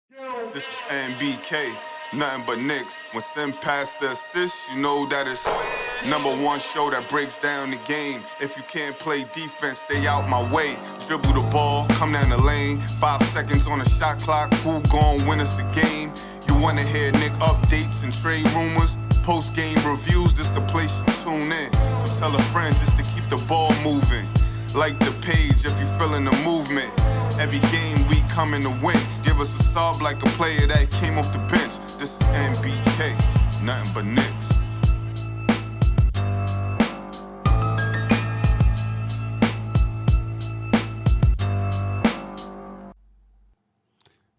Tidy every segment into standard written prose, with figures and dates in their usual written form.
This is NBK, nothing but Knicks. When Sim passed the assist, you know that it's #1 show that breaks down the game. If you can't play defense, stay out my way. Dribble the ball, come down the lane. 5 seconds on the shot clock, who gon' win us the game? You wanna hear Nick updates and trade rumors? Postgame reviews, this the place you tune in. So tell a friend just to keep the ball moving. Like the page if you feeling the movement. Every game we coming to win. Give us a sub like a player that came off the bench. This is NBK, nothing but Knicks.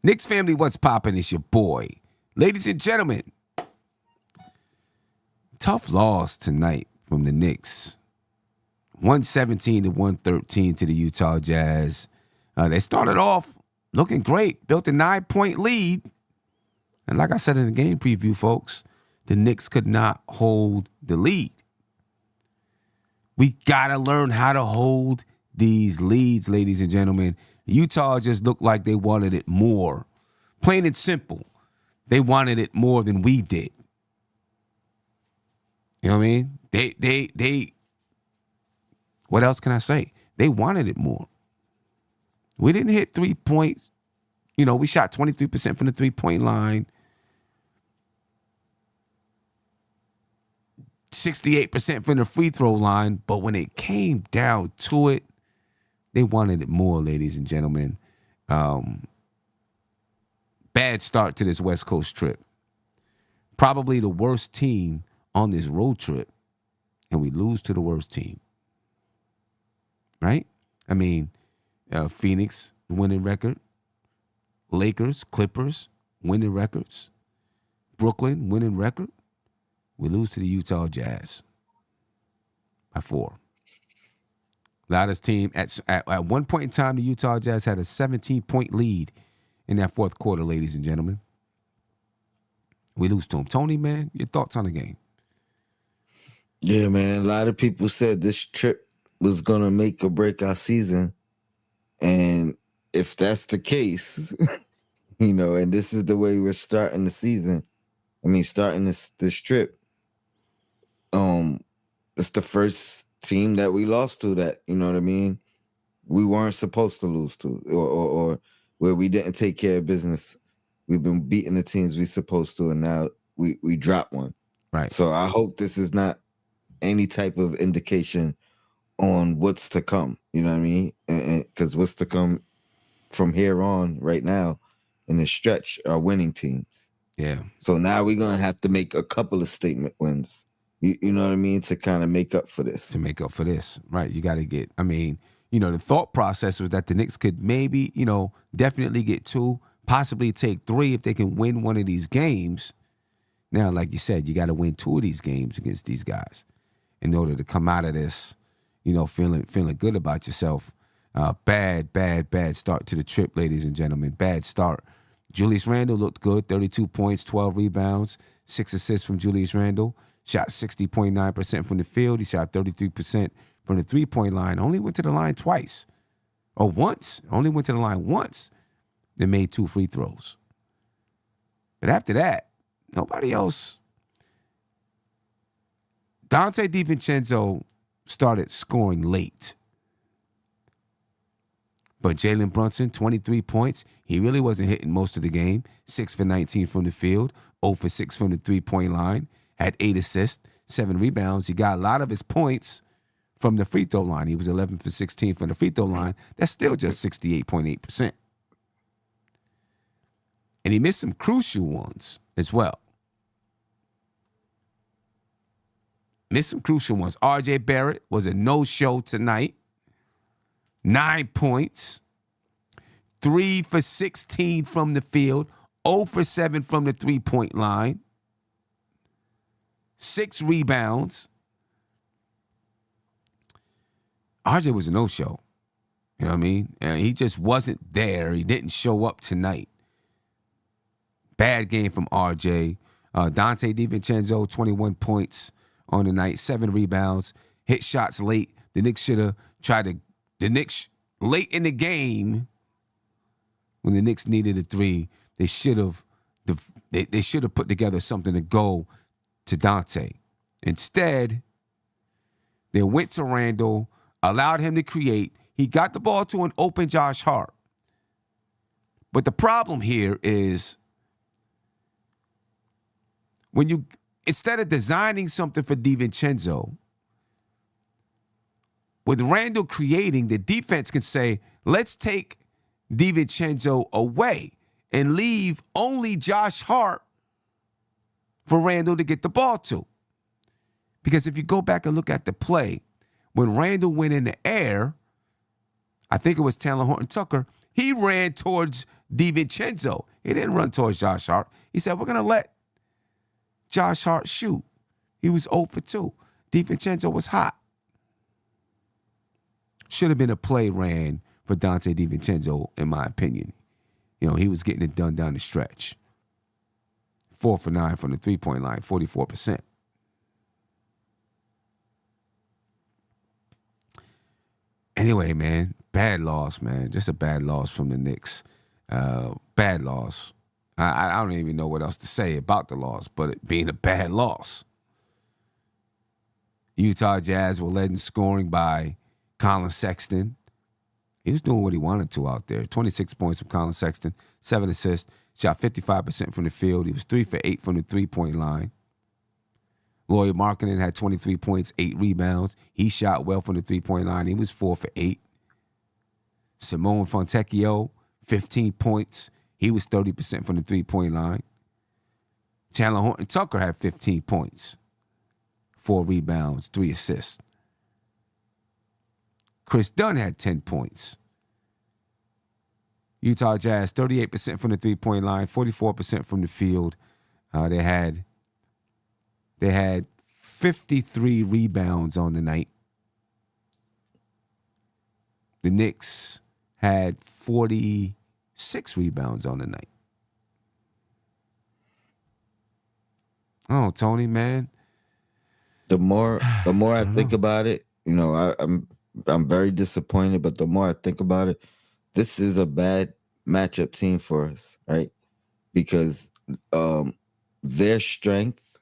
Knicks family, what's poppin'? It's your boy. Ladies and gentlemen, tough loss tonight from the Knicks. 117-113 to the Utah Jazz. They started off looking great, built a 9-point lead. And like I said in the game preview, folks, the Knicks could not hold the lead. We got to learn how to hold these leads, ladies and gentlemen. Utah just looked like they wanted it more. Plain and simple. They wanted it more than we did. You know what I mean? They what else can I say? They wanted it more. We didn't hit 3 points. You know, we shot 23% from the 3-point line. 68% from the free throw line. But when it came down to it, they wanted it more, ladies and gentlemen. Bad start to this West Coast trip. Probably the worst team on this road trip. And we lose to the worst team. Right? I mean, Phoenix, winning record. Lakers, Clippers, winning records. Brooklyn, winning record. We lose to the Utah Jazz by 4. Loudest team. At one point in time, the Utah Jazz had a 17-point lead in that fourth quarter, ladies and gentlemen. We lose to them. Tony, man, your thoughts on the game? Yeah, man. A lot of people said this trip was going to make or break our season. And if that's the case, you know, and this is the way we're starting the season, starting this trip, it's the first team that we lost to that, you know what I mean, we weren't supposed to lose to, or where we didn't take care of business. We've been beating the teams we supposed to, and now we dropped one. Right. So I hope this is not any type of indication on what's to come, you know what I mean? Because what's to come from here on right now in this stretch are winning teams. Yeah. So now we're going to have to make a couple of statement wins, you know what I mean, to kind of make up for this. To make up for this, right. You got to get, the thought process was that the Knicks could maybe, definitely get 2, possibly take 3 if they can win one of these games. Now, like you said, you got to win 2 of these games against these guys in order to come out of this, feeling good about yourself. Bad start to the trip, ladies and gentlemen. Bad start. Julius Randle looked good, 32 points, 12 rebounds, 6 assists from Julius Randle. Shot 60.9% from the field. He shot 33% from the 3-point line. Only went to the line twice. Or once. Only went to the line once. Then made 2 free throws. But after that, nobody else. Dante DiVincenzo started scoring late. But Jalen Brunson, 23 points. He really wasn't hitting most of the game. 6 for 19 from the field. 0 for 6 from the 3-point line. Had 8 assists, 7 rebounds. He got a lot of his points from the free throw line. He was 11 for 16 from the free throw line. That's still just 68.8%. And he missed some crucial ones as well. Missed some crucial ones. RJ Barrett was a no-show tonight. 9 points. 3 for 16 from the field. 0 for 7 from the 3-point line. 6 rebounds. RJ was a no-show. You know what I mean? And he just wasn't there. He didn't show up tonight. Bad game from RJ. Dante DiVincenzo, 21 points on the night, 7 rebounds. Hit shots late. The Knicks should have tried to. The Knicks, late in the game, when the Knicks needed a 3, they should have they should have put together something to go to Dante. Instead, they went to Randall, allowed him to create. He got the ball to an open Josh Hart. But the problem here is when you, instead of designing something for DiVincenzo, with Randall creating, the defense can say, let's take DiVincenzo away and leave only Josh Hart for Randall to get the ball to. Because if you go back and look at the play, when Randall went in the air, I think it was Taylor Horton-Tucker, he ran towards DiVincenzo. He didn't run towards Josh Hart. He said, we're going to let Josh Hart shoot. He was 0 for 2. DiVincenzo was hot. Should have been a play ran for Dante DiVincenzo, in my opinion. You know, he was getting it done down the stretch. 4 for 9 from the three-point line, 44%. Anyway, man, bad loss, man. Just a bad loss from the Knicks. Bad loss. I don't even know what else to say about the loss, but it being a bad loss. Utah Jazz were led in scoring by Colin Sexton. He was doing what he wanted to out there. 26 points from Colin Sexton, 7 assists, shot 55% from the field. He was 3 for 8 from the three-point line. Lauri Markkanen had 23 points, 8 rebounds. He shot well from the three-point line. He was 4 for 8. Simone Fontecchio, 15 points. He was 30% from the three-point line. Chandler Horton-Tucker had 15 points, 4 rebounds, 3 assists. Chris Dunn had 10 points. Utah Jazz, 38% from the three-point line, 44% from the field. They had 53 rebounds on the night. The Knicks had 46 rebounds on the night. Oh, Tony, man. The more I think about it, you know, I'm very disappointed, but the more I think about it, this is a bad matchup team for us, right? Because their strength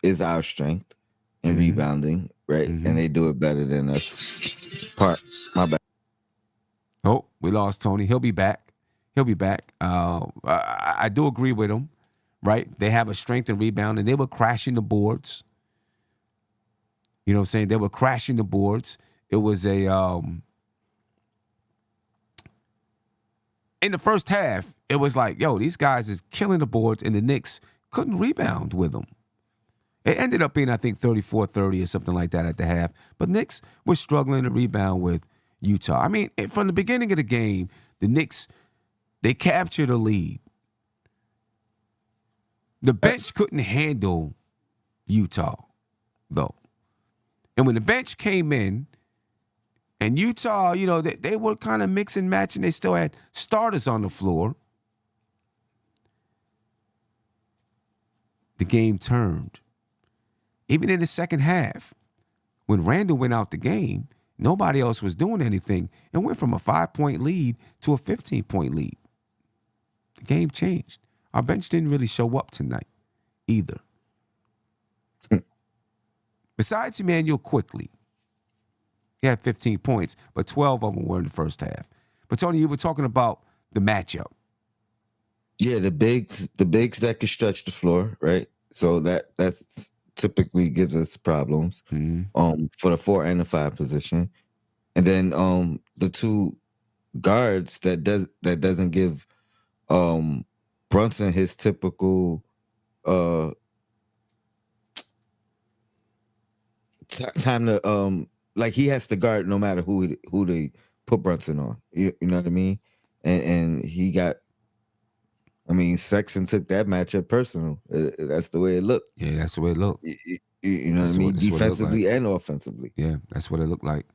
is our strength in rebounding, right? And they do it better than us. My bad. Oh, we lost Tony. He'll be back. I do agree with him, right? They have a strength in rebounding. They were crashing the boards. You know what I'm saying? They were crashing the boards. It was a in the first half, it was like, yo, these guys is killing the boards, and the Knicks couldn't rebound with them. It ended up being, I think, 34-30 or something like that at the half. But Knicks were struggling to rebound with Utah. I mean, from the beginning of the game, the Knicks, they captured a lead. The bench couldn't handle Utah, though. And when the bench came in, and Utah, you know, they were kind of mix and match, and they still had starters on the floor. The game turned. Even in the second half, when Randall went out the game, nobody else was doing anything and went from a 5-point lead to a 15-point lead. The game changed. Our bench didn't really show up tonight either. Besides Emmanuel Quickly, he had 15 points, but 12 of them were in the first half. But Tony, you were talking about the matchup. Yeah, the bigs that can stretch the floor, right? So that typically gives us problems for the 4 and the 5 position. And then the 2 guards that doesn't give Brunson his typical time to like he has to guard no matter who they put Brunson on. You know what I mean? And he got. I mean, Sexton took that matchup personal. That's the way it looked. Yeah, that's the way it looked. You know what I mean? Defensively and offensively. Yeah, that's what it looked like.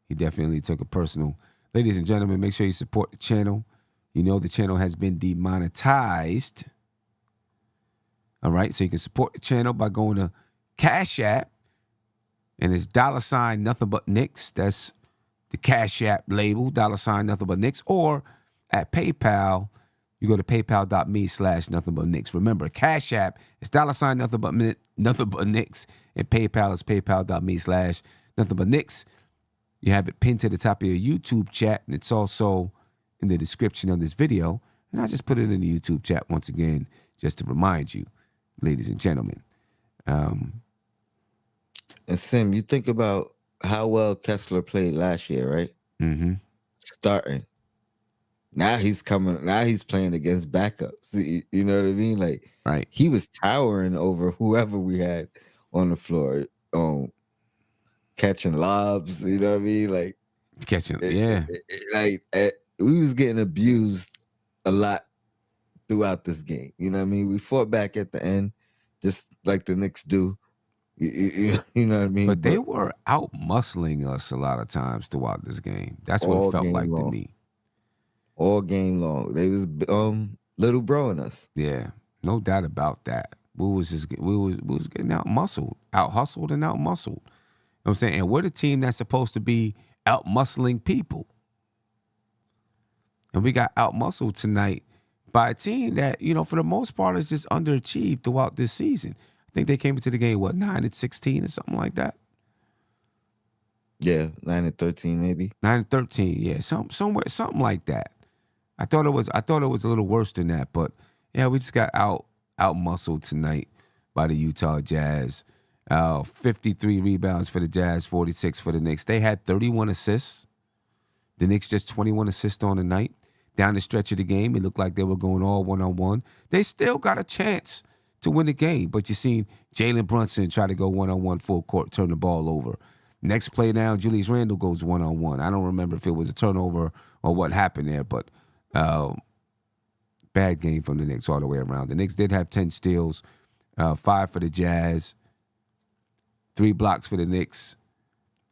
He definitely took it personal. Ladies and gentlemen, make sure you support the channel. You know the channel has been demonetized. All right, so you can support the channel by going to Cash App. And it's $ nothing but Knicks. That's the Cash App label, $ nothing but Knicks. Or at PayPal, you go to paypal.me/nothing-but-Knicks. Remember, Cash App is $ nothing-but-Knicks, and PayPal is paypal.me/nothing-but-Knicks. You have it pinned to the top of your YouTube chat, and it's also in the description of this video. And I just put it in the YouTube chat once again, just to remind you, ladies and gentlemen. And Sim, you think about how well Kessler played last year, right? Mm-hmm. Starting. Now he's playing against backups. You know what I mean? Like, Right. he was towering over whoever we had on the floor, catching lobs. You know what I mean? Like, Catching, yeah. We was getting abused a lot throughout this game. You know what I mean? We fought back at the end, just like the Knicks do. You know what I mean? But they were out muscling us a lot of times throughout this game. That's what it felt like to me. All game long, they was little broing us. Yeah, no doubt about that. We was getting out muscled, out hustled, and out muscled. You know what I'm saying? And we're the team that's supposed to be out muscling people, and we got out muscled tonight by a team that, you know, for the most part is just underachieved throughout this season. I think they came into the game 9-16 or something like that. Yeah, 9-13 maybe. 9-13, yeah, something like that. I thought it was a little worse than that, but yeah, we just got out muscled tonight by the Utah Jazz. 53 rebounds for the Jazz, 46 for the Knicks. They had 31 assists. The Knicks just 21 assists on the night. Down the stretch of the game, it looked like they were going all one-on-one. They still got a chance to win the game, but you seen Jalen Brunson try to go one-on-one full court, turn the ball over. Next play down, Julius Randle goes one-on-one. I don't remember if it was a turnover or what happened there, but bad game from the Knicks all the way around. The Knicks did have 10 steals, 5 for the Jazz, 3 blocks for the Knicks,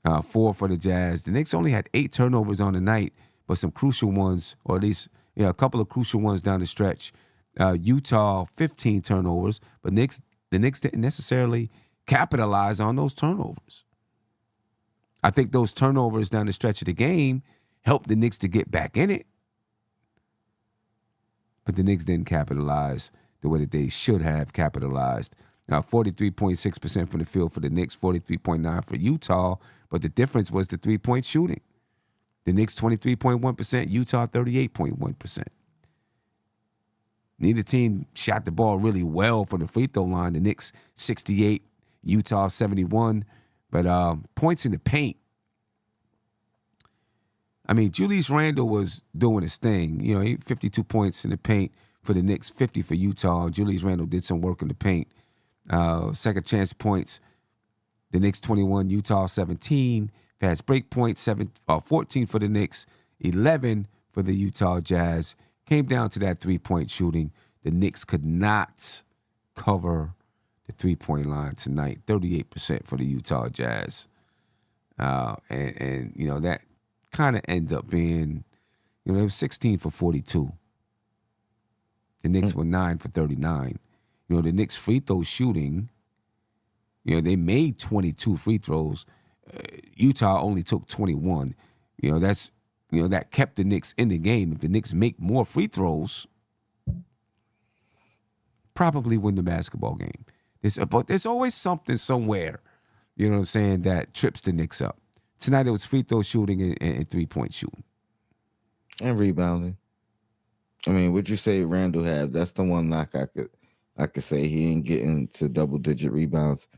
4 for the Jazz. The Knicks only had 8 turnovers on the night, but some crucial ones, or at least a couple of crucial ones down the stretch. Utah, 15 turnovers, but the Knicks didn't necessarily capitalize on those turnovers. I think those turnovers down the stretch of the game helped the Knicks to get back in it. But the Knicks didn't capitalize the way that they should have capitalized. Now, 43.6% from the field for the Knicks, 43.9% for Utah, but the difference was the three-point shooting. The Knicks 23.1%, Utah 38.1%. Neither team shot the ball really well from the free throw line. The Knicks 68, Utah 71. But points in the paint. I mean, Julius Randle was doing his thing. You know, he 52 points in the paint for the Knicks, 50 for Utah. Julius Randle did some work in the paint. Second chance points, the Knicks 21, Utah 17. Fast break points, 14 for the Knicks, 11 for the Utah Jazz. Came down to that three-point shooting. The Knicks could not cover the three-point line tonight. 38% for the Utah Jazz. And you know, that kind of ends up being, you know, it was 16 for 42. The Knicks were 9 for 39. You know, the Knicks free throw shooting, you know, they made 22 free throws. Utah only took 21. You know, that kept the Knicks in the game. If the Knicks make more free throws, probably win the basketball game. But there's always something somewhere, you know what I'm saying, that trips the Knicks up. Tonight it was free throw shooting and three-point shooting. And rebounding. I mean, would you say Randle had? That's the one knock I could say. He ain't getting to double-digit rebounds.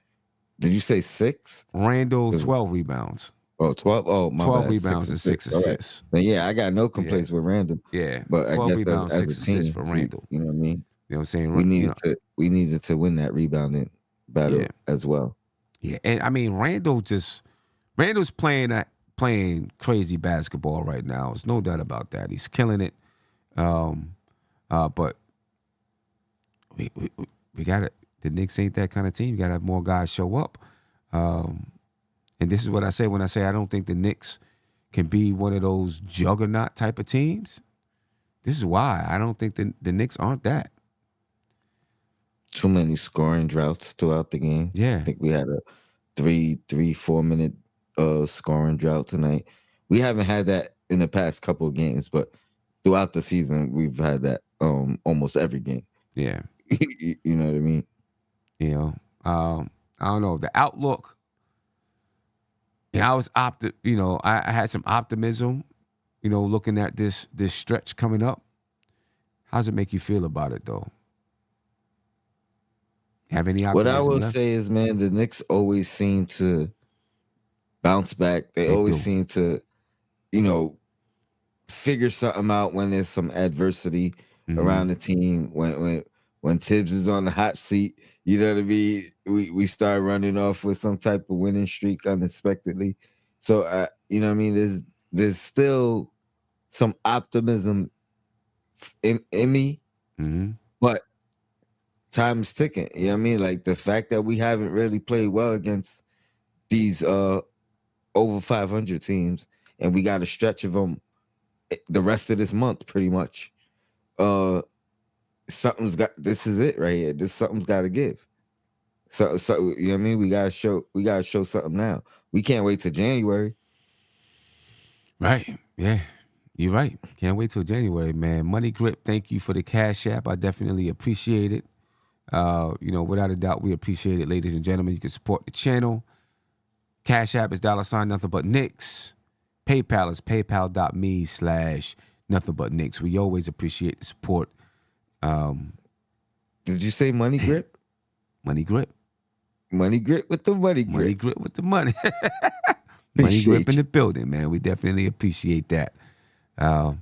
Did you say 6? Randle, 12 rebounds. Oh, 12? Oh, my 12 bad. rebounds and 6 assists. Right. Yeah, I got no complaints with Randle. Yeah, but 12 I guess rebounds, as 6 assists for Randle. You know what I mean? You know what I'm saying? We needed to win that rebounding battle as well. Yeah, and I mean, Randle's playing crazy basketball right now. There's no doubt about that. He's killing it. But we got it. The Knicks ain't that kind of team. You got to have more guys show up. And this is what I say when I say I don't think the Knicks can be one of those juggernaut type of teams. This is why I don't think the Knicks aren't that. Too many scoring droughts throughout the game. Yeah. I think we had a 4 minute scoring drought tonight. We haven't had that in the past couple of games, but throughout the season we've had that almost every game. Yeah. You know what I mean? You know, I don't know the outlook. And I was I had some optimism, looking at this stretch coming up. How's it make you feel about it though? Have any What I optimism will left? say is, man, the Knicks always seem to bounce back. They They always do. seem to, figure something out when there's some adversity Mm-hmm. around the team. When Tibbs is on the hot seat, you know what I mean. We start running off with some type of winning streak unexpectedly. So you know what I mean. There's still some optimism in me, Mm-hmm. but time is ticking. You know what I mean. Like the fact that we haven't really played well against these over 500 teams, and we got a stretch of them the rest of this month, pretty much. Something's got. This is it right here. This something's got to give. So you know what I mean. We gotta show something now. We can't wait till January. Right. Yeah. You're right. Can't wait till January, man. Money Grip, thank you for the Cash App. I definitely appreciate it. Without a doubt, we appreciate it, ladies and gentlemen. You can support the channel. Cash App is $ nothing but Knicks. PayPal is paypal.me/nothing but Knicks. We always appreciate the support. Did you say money grip? Money Grip. Money grip with the money grip. Money Grip with the money. Money Grip in Appreciate the you. building, man. We definitely appreciate that. Man.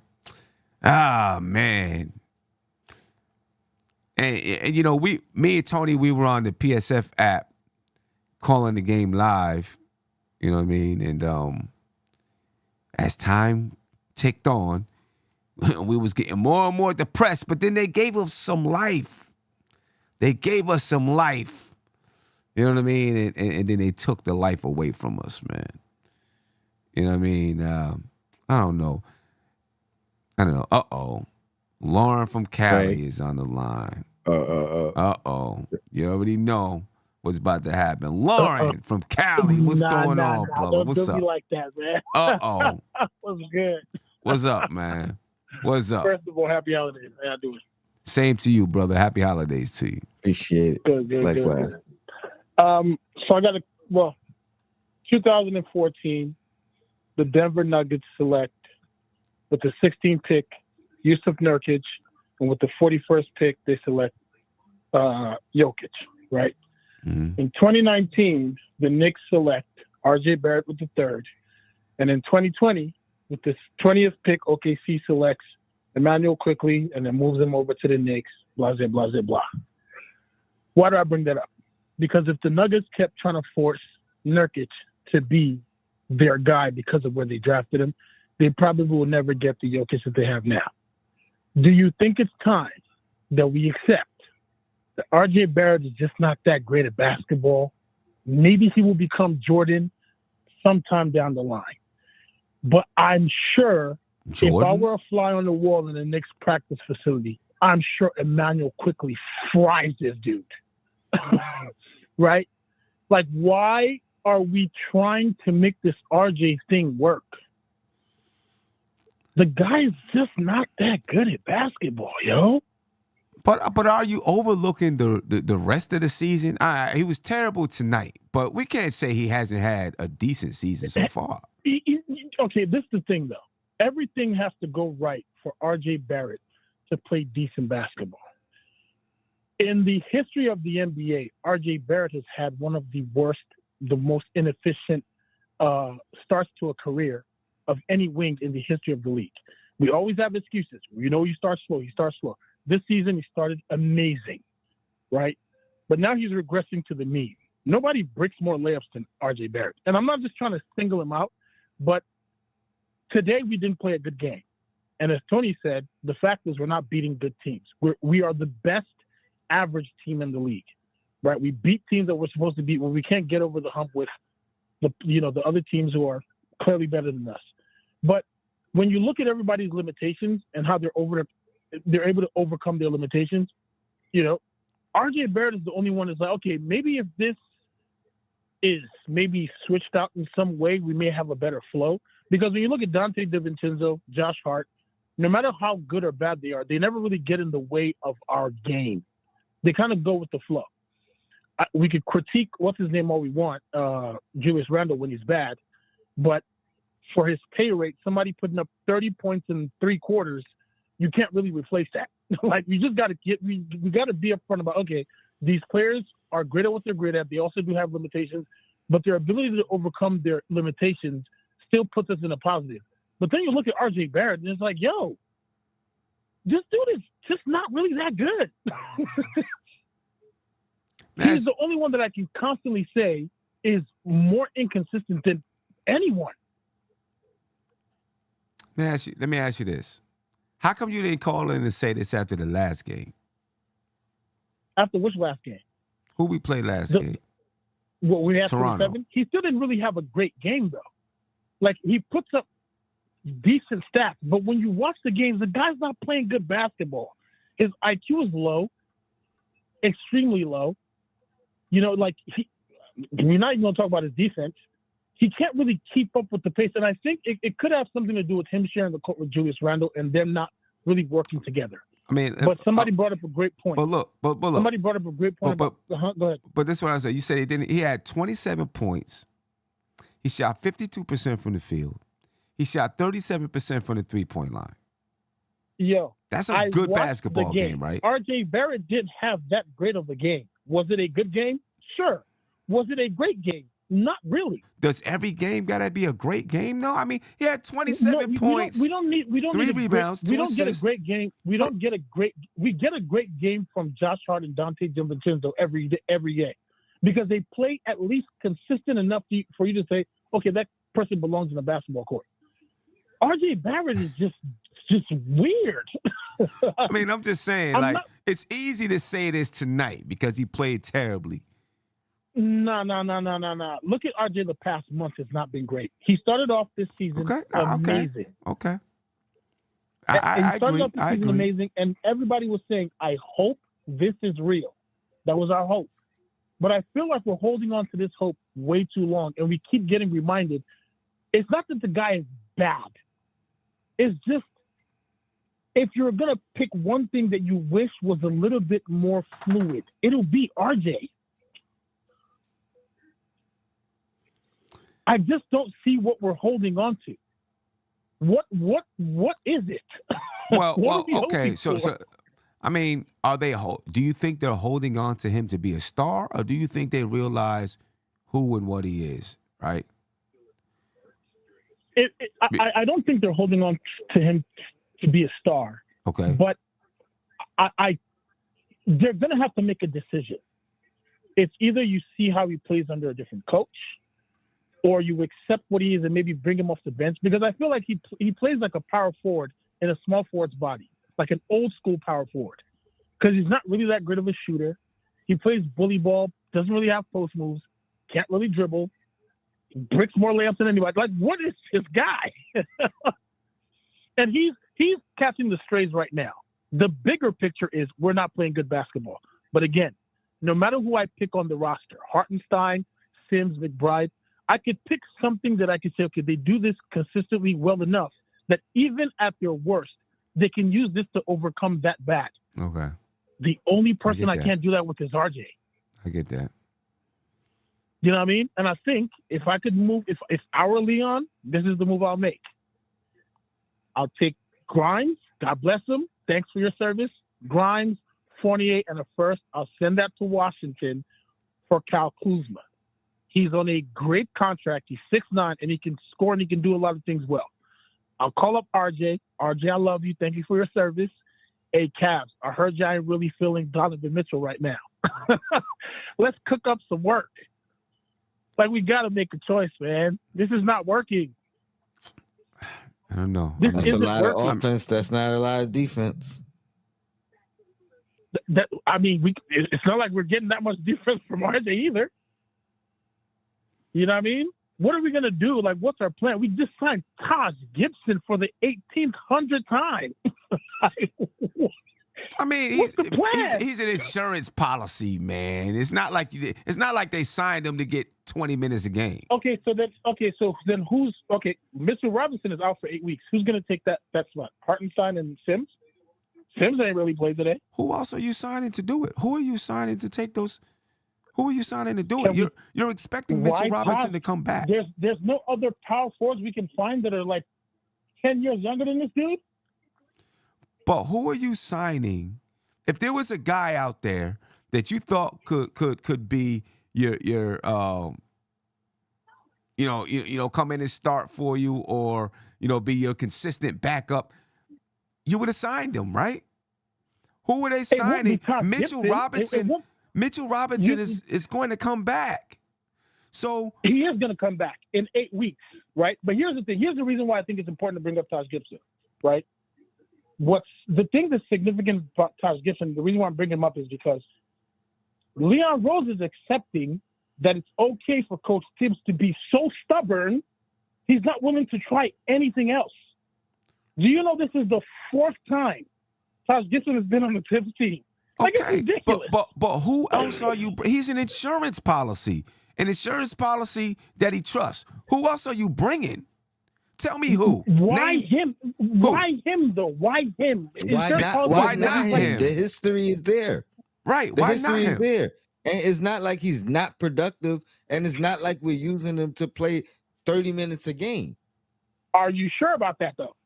And me and Tony, we were on the PSF app calling the game live. You know what I mean? And as time ticked on, we was getting more and more depressed. But then they gave us some life. They gave us some life. You know what I mean? And then they took the life away from us, man. You know what I mean? I don't know. Uh-oh. Lauren from Cali Right. is on the line. Uh. Uh-oh. You already know what's about to happen. Lauren from Cali, what's going on, brother? Don't What's do me up? like that, man. Uh-oh. What's good? What's up, man? What's up? First of all, happy holidays. How y'all doing? Same to you, brother. Happy holidays to you. Appreciate it. Good. Likewise. So I got 2014, the Denver Nuggets select with the 16th pick, Yusuf Nurkic, and with the 41st pick, they select Jokic, right? Mm-hmm. In 2019, the Knicks select RJ Barrett with the 3rd. And in 2020, with the 20th pick, OKC selects Emmanuel Quickly and then moves him over to the Knicks, blah, blah, blah, blah. Why do I bring that up? Because if the Nuggets kept trying to force Nurkic to be their guy because of where they drafted him, they probably will never get the Jokic that they have now. Do you think it's time that we accept that RJ Barrett is just not that great at basketball? Maybe he will become Jordan sometime down the line. But I'm sure Jordan? if I were a fly on the wall in the Knicks practice facility, I'm sure Emmanuel Quickly fries this dude. Right? Like, why are we trying to make this RJ thing work? The guy's just not that good at basketball, yo. But are you overlooking the rest of the season? He was terrible tonight, but we can't say he hasn't had a decent season so far. Okay, this is the thing, though. Everything has to go right for RJ Barrett to play decent basketball. In the history of the NBA, RJ Barrett has had one of the worst, the most inefficient starts to a career of any wing in the history of the league. We always have excuses. You start slow. This season, he started amazing, right? But now he's regressing to the mean. Nobody bricks more layups than RJ Barrett. And I'm not just trying to single him out, but today we didn't play a good game. And as Tony said, the fact is we're not beating good teams. We are the best average team in the league, right? We beat teams that we're supposed to beat when we can't get over the hump with the other teams who are clearly better than us. But when you look at everybody's limitations and how they're able to overcome their limitations, RJ Barrett is the only one that's like, okay, maybe if this is maybe switched out in some way, we may have a better flow. Because when you look at Dante DiVincenzo, Josh Hart, no matter how good or bad they are, they never really get in the way of our game. They kind of go with the flow. We could critique what's his name all we want, Julius Randle when he's bad, but for his pay rate, somebody putting up 30 points in 3 quarters, you can't really replace that. Like we just got to we got to be upfront about, okay, these players are great at what they're great at. They also do have limitations, but their ability to overcome their limitations still puts us in a positive. But then you look at RJ Barrett and it's like, yo, this dude is just not really that good. He's the only one that I can constantly say is more inconsistent than anyone. Let me ask you this. How come you didn't call in and say this after the last game? After which last game? Who we played last game? Well, we had Toronto. 27. He still didn't really have a great game, though. Like, he puts up decent stats, but when you watch the games, the guy's not playing good basketball. His IQ is low, extremely low. You know, like, we're not even going to talk about his defense. He can't really keep up with the pace, and I think it could have something to do with him sharing the court with Julius Randle and them not really working together. I mean, but somebody brought up a great point. But look, somebody brought up a great point. Go ahead. But this is what I said. You said he didn't. He had 27 points. He shot 52% from the field. He shot 37% from the 3-point line. Yo, that's a good basketball game, right? RJ Barrett didn't have that great of a game. Was it a good game? Sure. Was it a great game? Not really. Does every game gotta be a great game? No, I mean he had 27 points. We don't need 3 rebounds. We don't get a great game. We get a great game from Josh Hart and Dante DiVincenzo every day, because they play at least consistent enough for you to say, okay, that person belongs in a basketball court. RJ Barrett is just weird. I mean, I'm just saying, it's easy to say this tonight because he played terribly. No. Look at RJ the past month has not been great. He started off this season amazing. Okay. I agree. Amazing, and everybody was saying, I hope this is real. That was our hope. But I feel like we're holding on to this hope way too long, and we keep getting reminded. It's not that the guy is bad. It's just, if you're going to pick one thing that you wish was a little bit more fluid, it'll be RJ. I just don't see what we're holding on to. What is it? Well, okay. So I mean, do you think they're holding on to him to be a star, or do you think they realize who and what he is, right? I don't think they're holding on to him to be a star. Okay. But they're going to have to make a decision. It's either you see how he plays under a different coach, or you accept what he is and maybe bring him off the bench, because I feel like he plays like a power forward in a small forward's body, like an old school power forward, because he's not really that great of a shooter. He plays bully ball, doesn't really have post moves, can't really dribble, bricks more layups than anybody. Like, what is this guy? And he's catching the strays right now. The bigger picture is we're not playing good basketball. But again, no matter who I pick on the roster, Hartenstein, Sims, McBride, I could pick something that I could say, okay, they do this consistently well enough that even at their worst, they can use this to overcome that bad. Okay. The only person I can't do that with is RJ. I get that. You know what I mean? And I think if I could move, if our Leon, this is the move I'll make. I'll take Grimes. God bless him. Thanks for your service. Grimes, Fournier, and a first. I'll send that to Washington for Kyle Kuzma. He's on a great contract. He's 6'9", and he can score and he can do a lot of things well. I'll call up RJ. RJ, I love you. Thank you for your service. Hey, Cavs, I heard you ain't really feeling Donovan Mitchell right now. Let's cook up some work. Like, we got to make a choice, man. This is not working. I don't know. That's a lot of offense. That's not a lot of defense. It's not like we're getting that much defense from RJ either. You know what I mean? What are we going to do? Like, what's our plan? We just signed Taj Gibson for the 1800th time. I mean, What's the plan? he's an insurance policy, man. It's not like they signed him to get 20 minutes a game. Okay, so then who's okay? Mitchell Robinson is out for 8 weeks. Who's going to take that slot? Hartenstein and Sims. Sims ain't really played today. Who else are you signing to do it? Who are you signing to take those? Who are you signing to do it? You're expecting Mitchell Robinson to come back. There's no other power forwards we can find that are like 10 years younger than this dude. But who are you signing? If there was a guy out there that you thought could be your come in and start for you, or be your consistent backup, you would have signed him, right? Who were they signing? Mitchell Robinson. Mitchell Robinson is going to come back. So he is going to come back in 8 weeks, right? But here's the thing. Here's the reason why I think it's important to bring up Taj Gibson, right? What's the thing that's significant about Taj Gibson, the reason why I'm bringing him up is because Leon Rose is accepting that it's okay for Coach Tibbs to be so stubborn, he's not willing to try anything else. Do you know this is the 4th time Taj Gibson has been on the Tibbs team? Like, okay, it's ridiculous. But who else are you? He's an insurance policy that he trusts. Who else are you bringing? Tell me who. Why him? Why him though? Why him? Why not him? The history is there. Right. The why history not is him? there. And it's not like he's not productive, and it's not like we're using him to play 30 minutes a game. Are you sure about that though?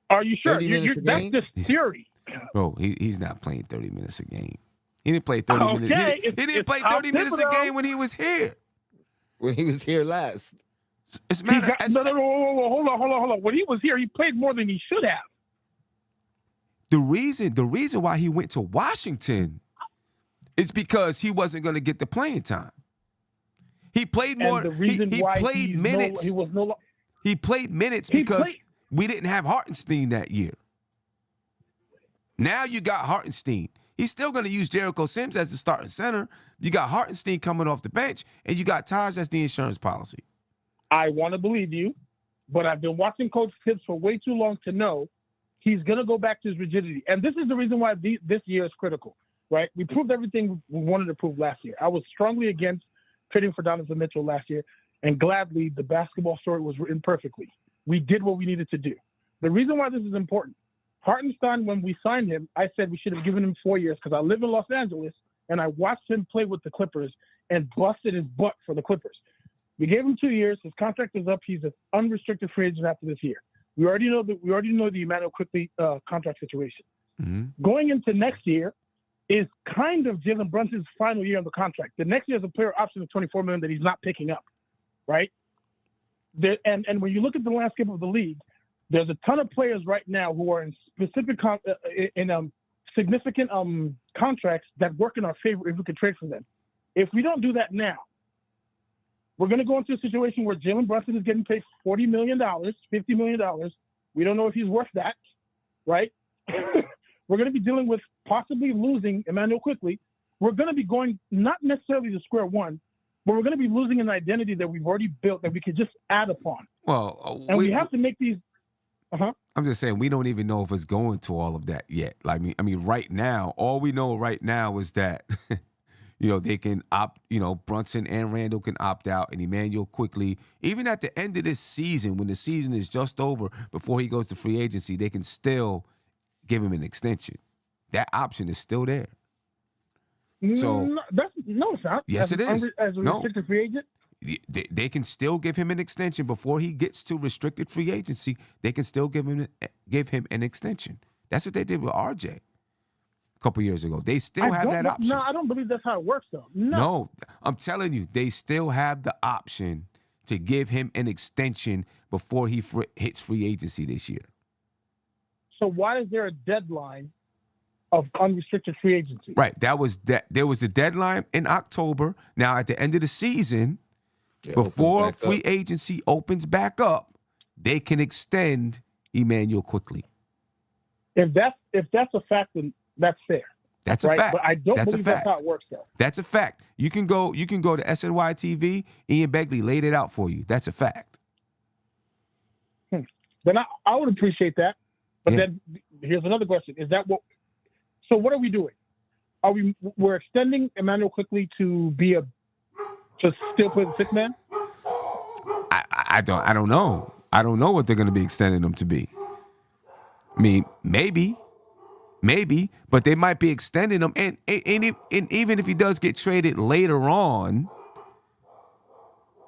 Are you sure? That's just theory. Bro, he's not playing 30 minutes a game. He didn't play 30 minutes. He didn't play 30 minutes a game when he was here. When he was here last. It's no, hold on. When he was here, he played more than he should have. The reason why he went to Washington is because he wasn't going to get the playing time. He played more. And the reason why played minutes. He played minutes because we didn't have Hartenstein that year. Now you got Hartenstein. He's still going to use Jericho Sims as the starting center. You got Hartenstein coming off the bench, and you got Taj as the insurance policy. I want to believe you, but I've been watching Coach Tibbs for way too long to know he's going to go back to his rigidity. And this is the reason why this year is critical, right? We proved everything we wanted to prove last year. I was strongly against trading for Donovan Mitchell last year, and gladly the basketball story was written perfectly. We did what we needed to do. The reason why this is important, Hartenstein, when we signed him, I said we should have given him 4 years because I live in Los Angeles, and I watched him play with the Clippers and busted his butt for the Clippers. We gave him 2 years. His contract is up. He's an unrestricted free agent after this year. We already know the Emmanuel Quickly contract situation. Mm-hmm. Going into next year is kind of Jalen Brunson's final year on the contract. The next year is a player option of $24 million that he's not picking up, right? And when you look at the landscape of the league, there's a ton of players right now who are in specific significant contracts that work in our favor if we could trade for them. If we don't do that now, we're going to go into a situation where Jalen Brunson is getting paid $40 million, $50 million. We don't know if he's worth that, right? We're going to be dealing with possibly losing Emmanuel Quickly. We're going to be going not necessarily to square one, but we're going to be losing an identity that we've already built that we could just add upon. Well, and we have to make these. I'm just saying we don't even know if it's going to all of that yet. Like, I mean, right now, all we know right now is that, they can opt. Brunson and Randall can opt out, and Emmanuel Quickly, even at the end of this season, when the season is just over, before he goes to free agency, they can still give him an extension. That option is still there. So it's not. Yes, it is. As a restricted free agent. They can still give him an extension before he gets to restricted free agency. They can still give him an extension. That's what they did with RJ a couple years ago. They still have that option. No, I don't believe that's how it works, though. No, I'm telling you, they still have the option to give him an extension before he hits free agency this year. So why is there a deadline of unrestricted free agency? Right. There was a deadline in October. Now, at the end of the season, before free agency opens back up, they can extend Emmanuel Quickly. If that's a fact, then that's fair. That's a fact. But I don't believe that's how it works, though. That's a fact. You can go to SNY TV. Ian Begley laid it out for you. That's a fact. Then I would appreciate that. But then here's another question: is that what So what are we doing? We're extending Emmanuel quickly to still play the sixth man? I don't know. I don't know what they're going to be extending him to be. I mean, maybe, but they might be extending him, and even if he does get traded later on,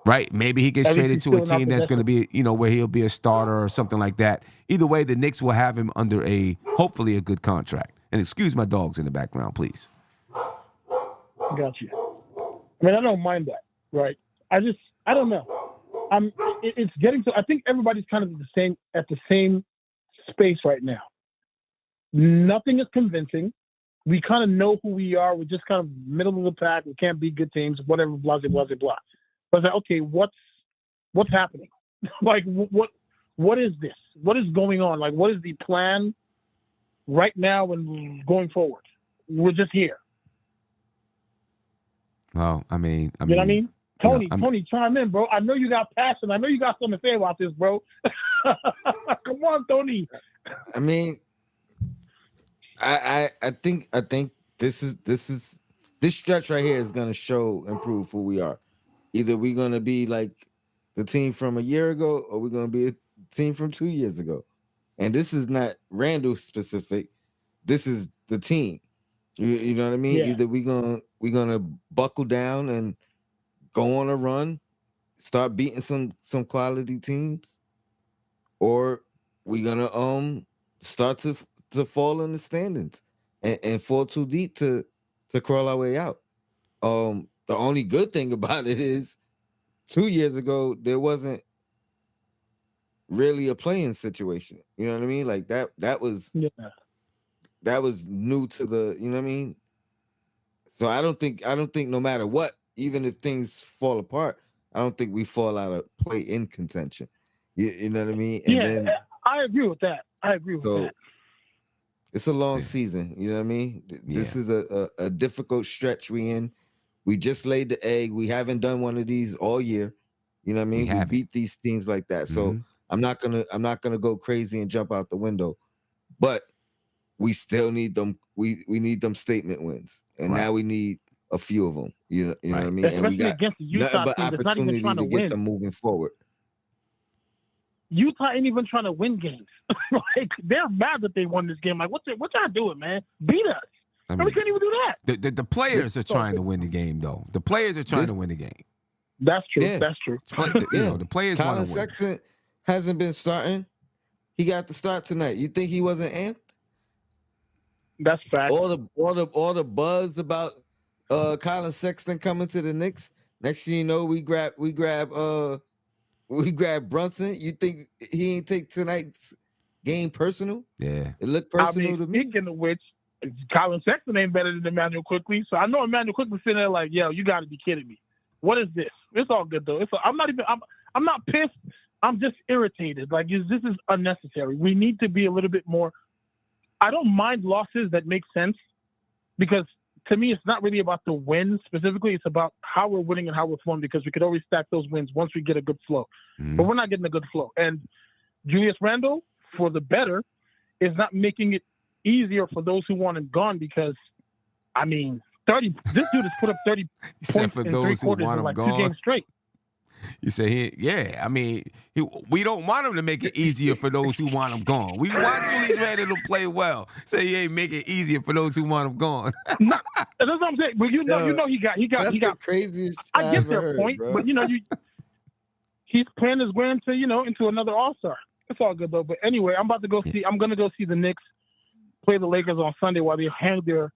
right? Maybe he gets At least traded he's to a still in our team that's going to possession. be, where he'll be a starter or something like that. Either way, the Knicks will have him under hopefully a good contract. And excuse my dogs in the background, please. Got you. I mean, I don't mind that, right? I don't know. It's getting to. I think everybody's kind of at the same space right now. Nothing is convincing. We kind of know who we are. We're just kind of middle of the pack. We can't beat good teams. Whatever. Blah blah blah blah. But it's like, okay, what's happening? Like, what is this? What is going on? Like, what is the plan right now and going forward? We're just here. Well, I mean, You know what I mean? Tony, I'm- Tony, chime in, bro. I know you got passion. I know you got something to say about this, bro. Come on, Tony. I mean, I think this stretch right here is gonna improve who we are. Either we're gonna be like the team from a year ago, or we're gonna be a team from 2 years ago. And this is not Randall specific. This is the team. You know what I mean? Yeah. Either we're gonna buckle down and go on a run, start beating some quality teams, or we're gonna start to fall in the standings and fall too deep to crawl our way out. The only good thing about it is 2 years ago there wasn't really a playing situation. You know what I mean? Like that was new to the, you know what I mean? So I don't think no matter what, even if things fall apart, I don't think we fall out of play in contention. You know what I mean? And then I agree with that. so it's a long season. You know what I mean? This is a difficult stretch we in. We just laid the egg. We haven't done one of these all year. You know what I mean? We beat these teams like that. So I'm not gonna go crazy and jump out the window. But we still need them. We need them statement wins, and now we need a few of them. You know what I mean? Especially and we got against the Utah nothing but team that's not even opportunity trying to to get win. them moving forward. Utah ain't even trying to win games. Like, they're mad that they won this game. Like, what y'all doing, man? Beat us. I mean, we can't even do that. The players are trying to win the game, though. The players are trying to win the game. That's true. Yeah. That's true. The players want Colin to win. Sexton hasn't been starting. He got the start tonight. You think he wasn't amped? That's fact. All the buzz about Colin Sexton coming to the Knicks. Next thing you know, we grab Brunson. You think he ain't take tonight's game personal? Yeah, it looked personal to me. Speaking of which, Colin Sexton ain't better than Emmanuel Quickly. So I know Emmanuel Quickly sitting there like, yo, you got to be kidding me. What is this? It's all good though. I'm not pissed. I'm just irritated. Like, this is unnecessary. We need to be a little bit more. I don't mind losses that make sense, because to me, it's not really about the win specifically. It's about how we're winning and how we're flowing, because we could always stack those wins once we get a good flow. But we're not getting a good flow. And Julius Randle, for the better, is not making it easier for those who want him gone, because, I mean, this dude has put up 30 points for in those 3 who quarters want in him like gone. 2 games straight. You say, we don't want him to make it easier for those who want him gone. We want Julius Randle to play well. Say he ain't make it easier for those who want him gone. No, that's what I'm saying. But you know he got the craziest. I get their point, bro. but he's playing his way into another All-Star. It's all good though. But anyway, I'm gonna go see the Knicks play the Lakers on Sunday while they hang their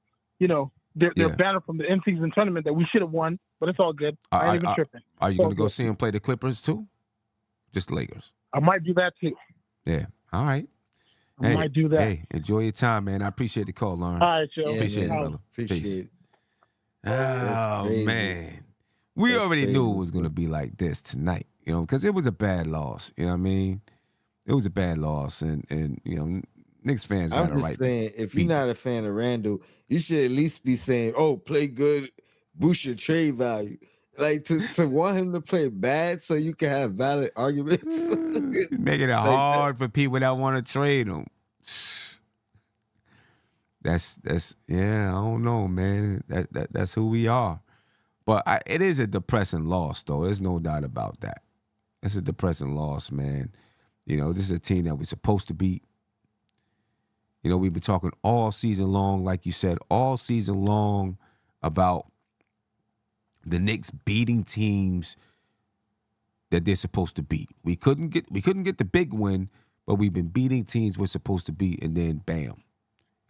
banner from the in-season tournament that we should have won. But it's all good. I ain't even tripping. Are you gonna go see him play the Clippers too? Just the Lakers. I might do that too. Yeah. All right. I might do that. Hey, enjoy your time, man. I appreciate the call, Lauren. All right, Joe. Appreciate it, brother. Appreciate Peace. it. Oh man, we already knew it was gonna be like this tonight, because it was a bad loss. You know what I mean? It was a bad loss, and Knicks fans got I'm just saying, if you're not a fan of Randall, you should at least be saying, "Oh, play good, boost your trade value." Like to want him to play bad so you can have valid arguments. Making it hard for people that want to trade him. That's yeah. I don't know, man. That's who we are. But it is a depressing loss, though. There's no doubt about that. It's a depressing loss, man. This is a team that we're supposed to beat. We've been talking all season long, like you said, all season long about the Knicks beating teams that they're supposed to beat. We couldn't get the big win, but we've been beating teams we're supposed to beat, and then bam,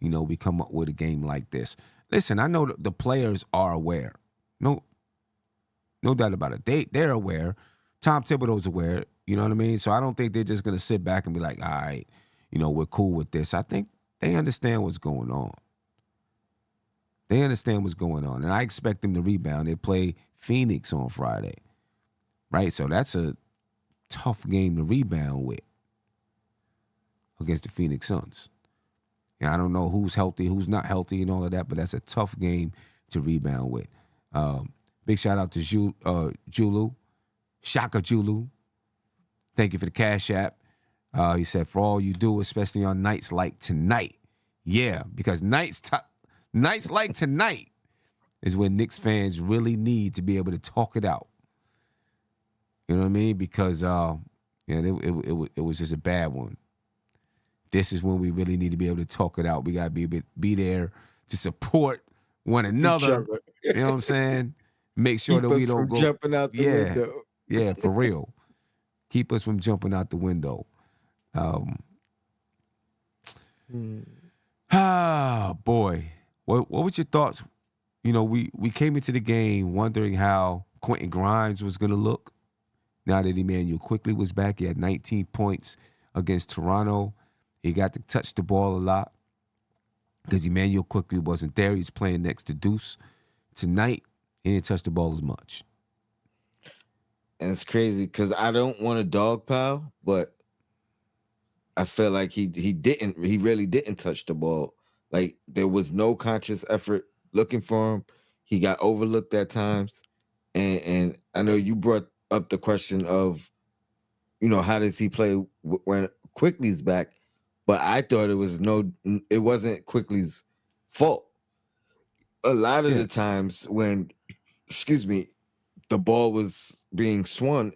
we come up with a game like this. Listen, I know the players are aware. No doubt about it. They're aware. Tom Thibodeau's aware. You know what I mean? So I don't think they're just gonna sit back and be like, all right, we're cool with this. I think they understand what's going on. They understand what's going on. And I expect them to rebound. They play Phoenix on Friday. Right? So that's a tough game to rebound with against the Phoenix Suns. And I don't know who's healthy, who's not healthy, and all of that, but that's a tough game to rebound with. Big shout out to Julu, Shaka Julu. Thank you for the Cash App. He said, for all you do, especially on nights like tonight. Yeah, because nights like tonight is when Knicks fans really need to be able to talk it out. You know what I mean? Because it was just a bad one. This is when we really need to be able to talk it out. We got to be there to support one another. You know what I'm saying? Make sure Keep that we us don't from go jumping out the window. Yeah, for real. Keep us from jumping out the window. Boy. What was your thoughts? We came into the game wondering how Quentin Grimes was going to look. Now that Emmanuel Quickly was back, he had 19 points against Toronto. He got to touch the ball a lot because Emmanuel Quickly wasn't there. He's playing next to Deuce. Tonight, he didn't touch the ball as much. And it's crazy because I don't want to dogpile, but I feel like he really didn't touch the ball. Like there was no conscious effort looking for him. He got overlooked at times. And I know you brought up the question of, how does he play when Quickly's back? But I thought it wasn't Quickly's fault. A lot of the times when, the ball was being swung,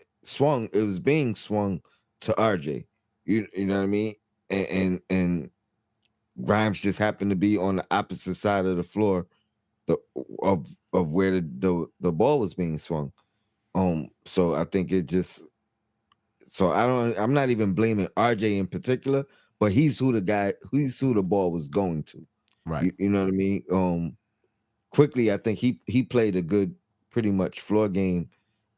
it was being swung to RJ. You know what I mean? And Grimes just happened to be on the opposite side of the floor of where the ball was being swung. So I think I'm not even blaming RJ in particular, but he's who the ball was going to. Right. You know what I mean? Quickly, I think he played a good, pretty much floor game.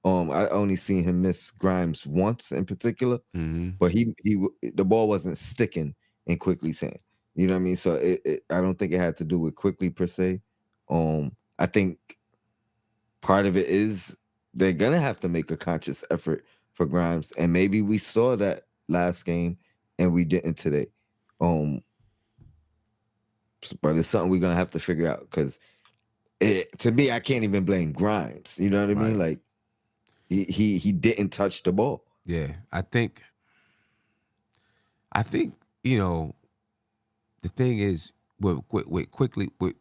I only seen him miss Grimes once in particular, but the ball wasn't sticking in Quickly's hand. You know what I mean? So I don't think it had to do with Quickly per se. I think part of it is they're gonna have to make a conscious effort for Grimes, and maybe we saw that last game and we didn't today. But it's something we're gonna have to figure out because to me, I can't even blame Grimes. You know what I mean? Like he didn't touch the ball. Yeah, I think the thing is with Quickly with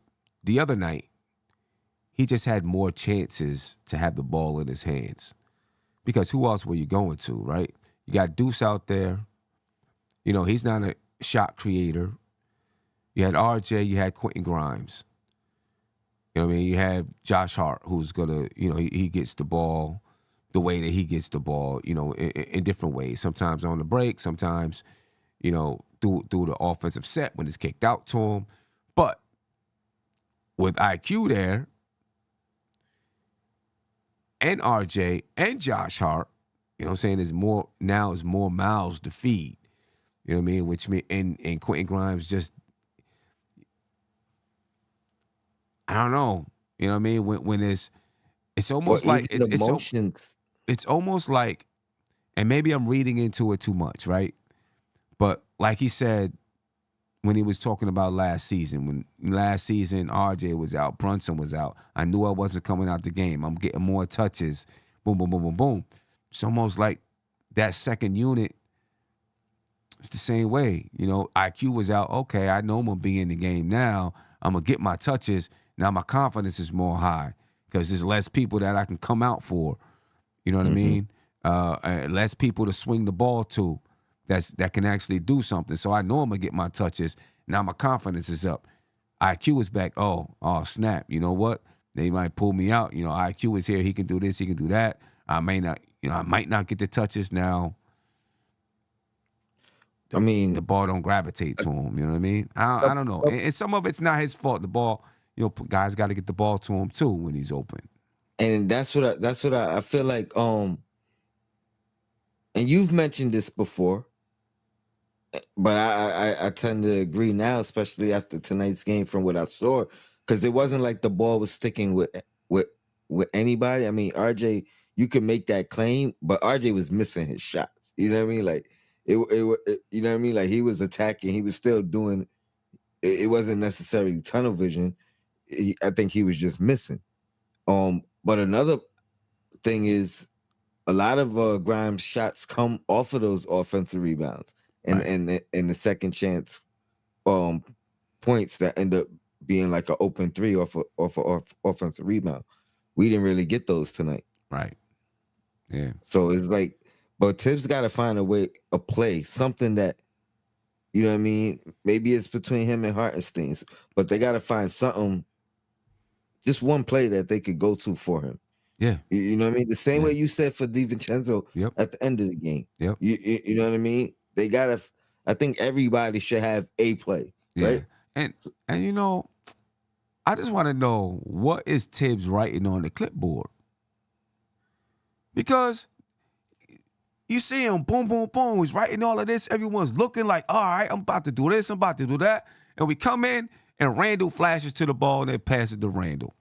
the other night, he just had more chances to have the ball in his hands. Because who else were you going to, right? You got Deuce out there. He's not a shot creator. You had RJ, you had Quentin Grimes. You know what I mean? You had Josh Hart, who's gonna, he gets the ball the way that he gets the ball, in different ways. Sometimes on the break, sometimes, through the offensive set when it's kicked out to him. But with IQ there, and RJ and Josh Hart, is more mouths to feed. You know what I mean? Which mean and Quentin Grimes just, I don't know. You know what I mean? When it's almost like it's almost like, and maybe I'm reading into it too much, right? But like he said when he was talking about last season, RJ was out, Brunson was out. I knew I wasn't coming out the game. I'm getting more touches. Boom, boom, boom, boom, boom. It's almost like that second unit It's the same way. IQ was out. Okay, I know I'm going to be in the game now. I'm going to get my touches. Now my confidence is more high because there's less people that I can come out for. You know what I mean? Less people to swing the ball to that can actually do something. So I know I'm going to get my touches. Now my confidence is up. IQ is back. Oh, snap. You know what? They might pull me out. IQ is here. He can do this. He can do that. I might not get the touches now. The ball don't gravitate to him. You know what I mean? I don't know. And some of it's not his fault. The ball, guys got to get the ball to him too when he's open. And that's what I feel like. And you've mentioned this before, but I tend to agree now, especially after tonight's game from what I saw, because it wasn't like the ball was sticking with anybody. I mean, RJ, you can make that claim, but RJ was missing his shots. You know what I mean? Like it you know what I mean? Like he was attacking, he was still doing. It wasn't necessarily tunnel vision. I think he was just missing. But another thing is, a lot of Grimes' shots come off of those offensive rebounds and the second chance points that end up being like an open three off offensive rebound. We didn't really get those tonight. Right. Yeah. So it's like, but Tibbs got to find a play, something that, you know what I mean? Maybe it's between him and Hartenstein, but they got to find something, just one play that they could go to for him. Yeah. You know what I mean? The same way you said for DiVincenzo at the end of the game. Yep. You know what I mean? They got to, I think everybody should have a play, right? And I just want to know, what is Tibbs writing on the clipboard? Because you see him, boom, boom, boom, he's writing all of this. Everyone's looking like, all right, I'm about to do this, I'm about to do that. And we come in, and Randall flashes to the ball, and they pass it to Randall.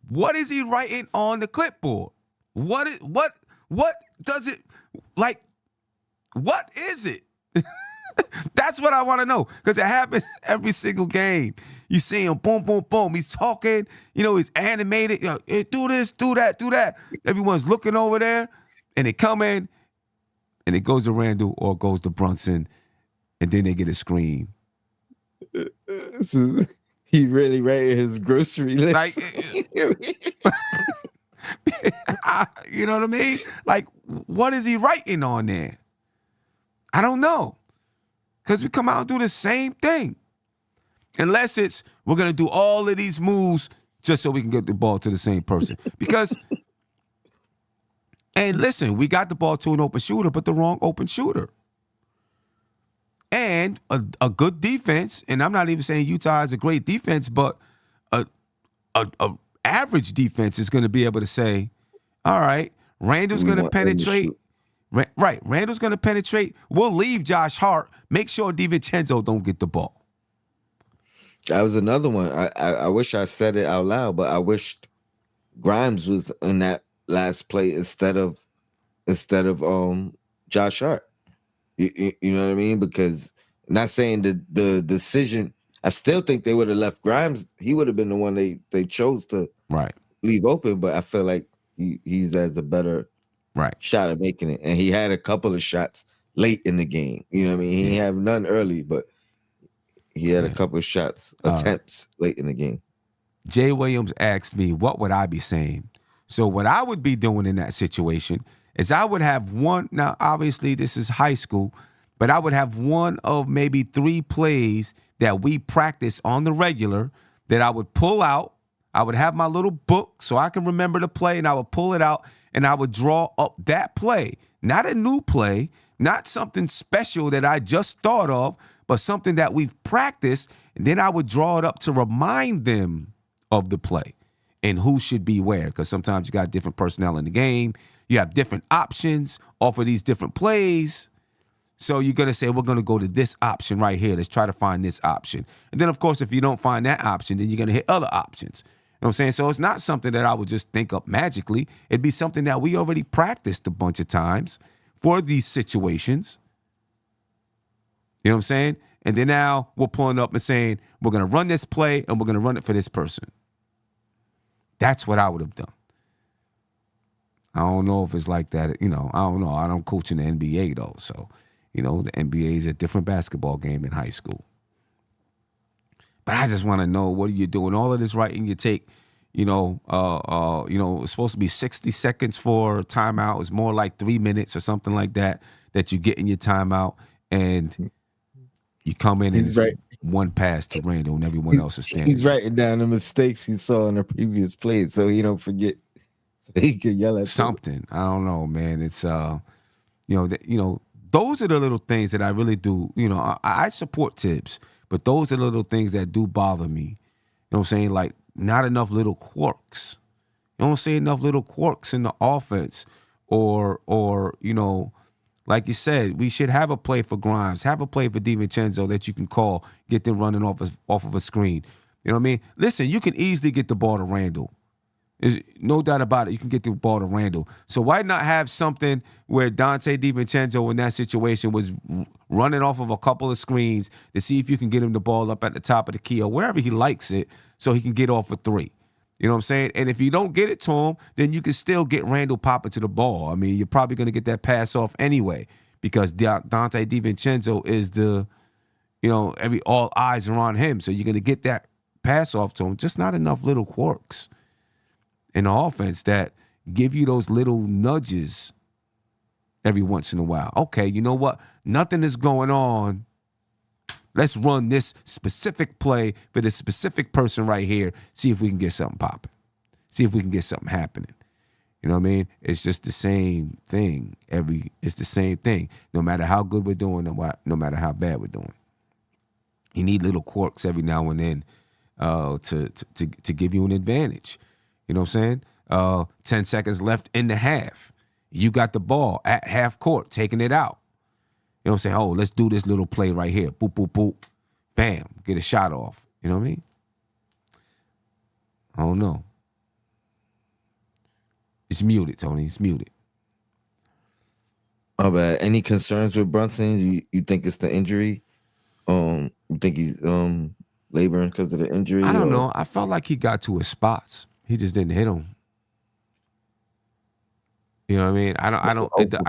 What is he writing on the clipboard? What does it, like, what is it? That's what I want to know, because it happens every single game. You see him, boom, boom, boom. He's talking, he's animated. Hey, do this, do that, do that. Everyone's looking over there, and they come in, and it goes to Randall or it goes to Brunson, and then they get a screen. So he really rated his grocery list. Like, you know what I mean? Like, what is he writing on there? I don't know. Because we come out and do the same thing. Unless it's, we're going to do all of these moves just so we can get the ball to the same person. Because, and listen, we got the ball to an open shooter, but the wrong open shooter. And a good defense, and I'm not even saying Utah has a great defense, but a average defense is going to be able to say, all right, Randall's going to penetrate. Right, Randall's going to penetrate. We'll leave Josh Hart. Make sure DiVincenzo don't get the ball. That was another one. I wish I said it out loud, but I wished Grimes was in that last play instead of Josh Hart. You know what I mean? Because not saying the decision, I still think they would have left Grimes. He would have been the one they chose to leave open, but I feel like he's has a better shot at making it. And he had a couple of shots late in the game. You know what I mean? He didn't have none early, but he had a couple of shots, attempts late in the game. Jay Williams asked me, what would I be saying? So what I would be doing in that situation is I would have one. Now, obviously, this is high school, but I would have one of maybe 3 plays that we practice on the regular that I would pull out. I would have my little book so I can remember the play, and I would pull it out, and I would draw up that play. Not a new play, not something special that I just thought of, but something that we've practiced, and then I would draw it up to remind them of the play and who should be where, because sometimes you got different personnel in the game. You have different options off of these different plays. So you're going to say, we're going to go to this option right here. Let's try to find this option. And then, of course, if you don't find that option, then you're going to hit other options. You know what I'm saying? So it's not something that I would just think up magically. It'd be something that we already practiced a bunch of times for these situations. You know what I'm saying? And then now we're pulling up and saying, we're going to run this play and we're going to run it for this person. That's what I would have done. I don't know if it's like that. I don't know. I don't coach in the NBA, though. So You know, the NBA is a different basketball game in high school. But I just want to know, what are you doing? All of this writing you take, it's supposed to be 60 seconds for timeout. It's more like 3 minutes or something like that you get in your timeout, and you come in and He's it's right. one pass to Randall and everyone else is standing. He's writing down the mistakes he saw in the previous play so he don't forget. So he can yell at something. I don't know, man. It's those are the little things that I really do. I support Tibbs, but those are the little things that do bother me. You know what I'm saying? Like, not enough little quirks. You don't see enough little quirks in the offense, or like you said, we should have a play for Grimes, have a play for DiVincenzo that you can call, get them running off of a screen. You know what I mean? Listen, you can easily get the ball to Randall. There's no doubt about it. You can get the ball to Randall. So why not have something where Dante DiVincenzo in that situation was running off of a couple of screens to see if you can get him the ball up at the top of the key or wherever he likes it so he can get off a three. You know what I'm saying? And if you don't get it to him, then you can still get Randall popping to the ball. I mean, you're probably going to get that pass off anyway because Dante DiVincenzo is all eyes are on him. So you're going to get that pass off to him. Just not enough little quirks in the offense that give you those little nudges every once in a while. Okay, you know what? Nothing is going on. Let's run this specific play for this specific person right here. See if we can get something popping. See if we can get something happening. You know what I mean? It's just the same thing. It's the same thing. No matter how good we're doing, no matter how bad we're doing. You need little quirks every now and then to give you an advantage. You know what I'm saying? 10 seconds left in the half. You got the ball at half court, taking it out. You know what I'm saying? Oh, let's do this little play right here. Boop, boop, boop. Bam. Get a shot off. You know what I mean? I don't know. It's muted, Tony. It's muted. Oh, but any concerns with Brunson? You think it's the injury? You think he's laboring because of the injury? I don't know. I felt like he got to his spots. He just didn't hit him. You know what I mean? I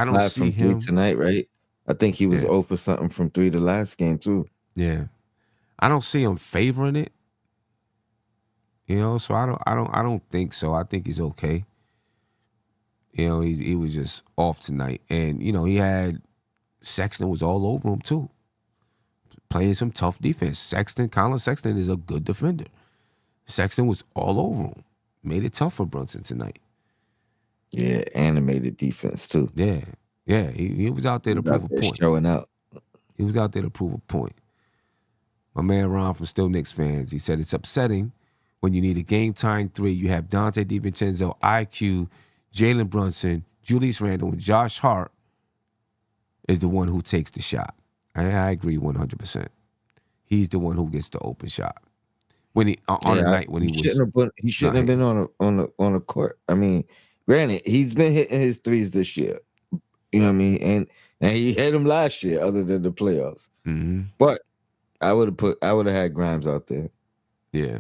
don't see him tonight, right? I think he was 0 for something from 3 the last game too. Yeah, I don't see him favoring it. So I don't think so. I think he's okay. He was just off tonight, and he had Sexton was all over him too, playing some tough defense. Colin Sexton is a good defender. Sexton was all over him, made it tough for Brunson tonight. Yeah, animated defense too. Yeah, he was out there to prove a point. Showing out. He was out there to prove a point. My man Ron from Still Knicks fans, he said it's upsetting when you need a game-tying three. You have Dante DiVincenzo, IQ, Jalen Brunson, Julius Randle, and Josh Hart is the one who takes the shot. I agree 100%. He's the one who gets the open shot. When he on a night when he shouldn't have been on a court. I mean, granted, he's been hitting his threes this year. You know what I mean? And he hit them last year, other than the playoffs. Mm-hmm. But I would have had Grimes out there. Yeah.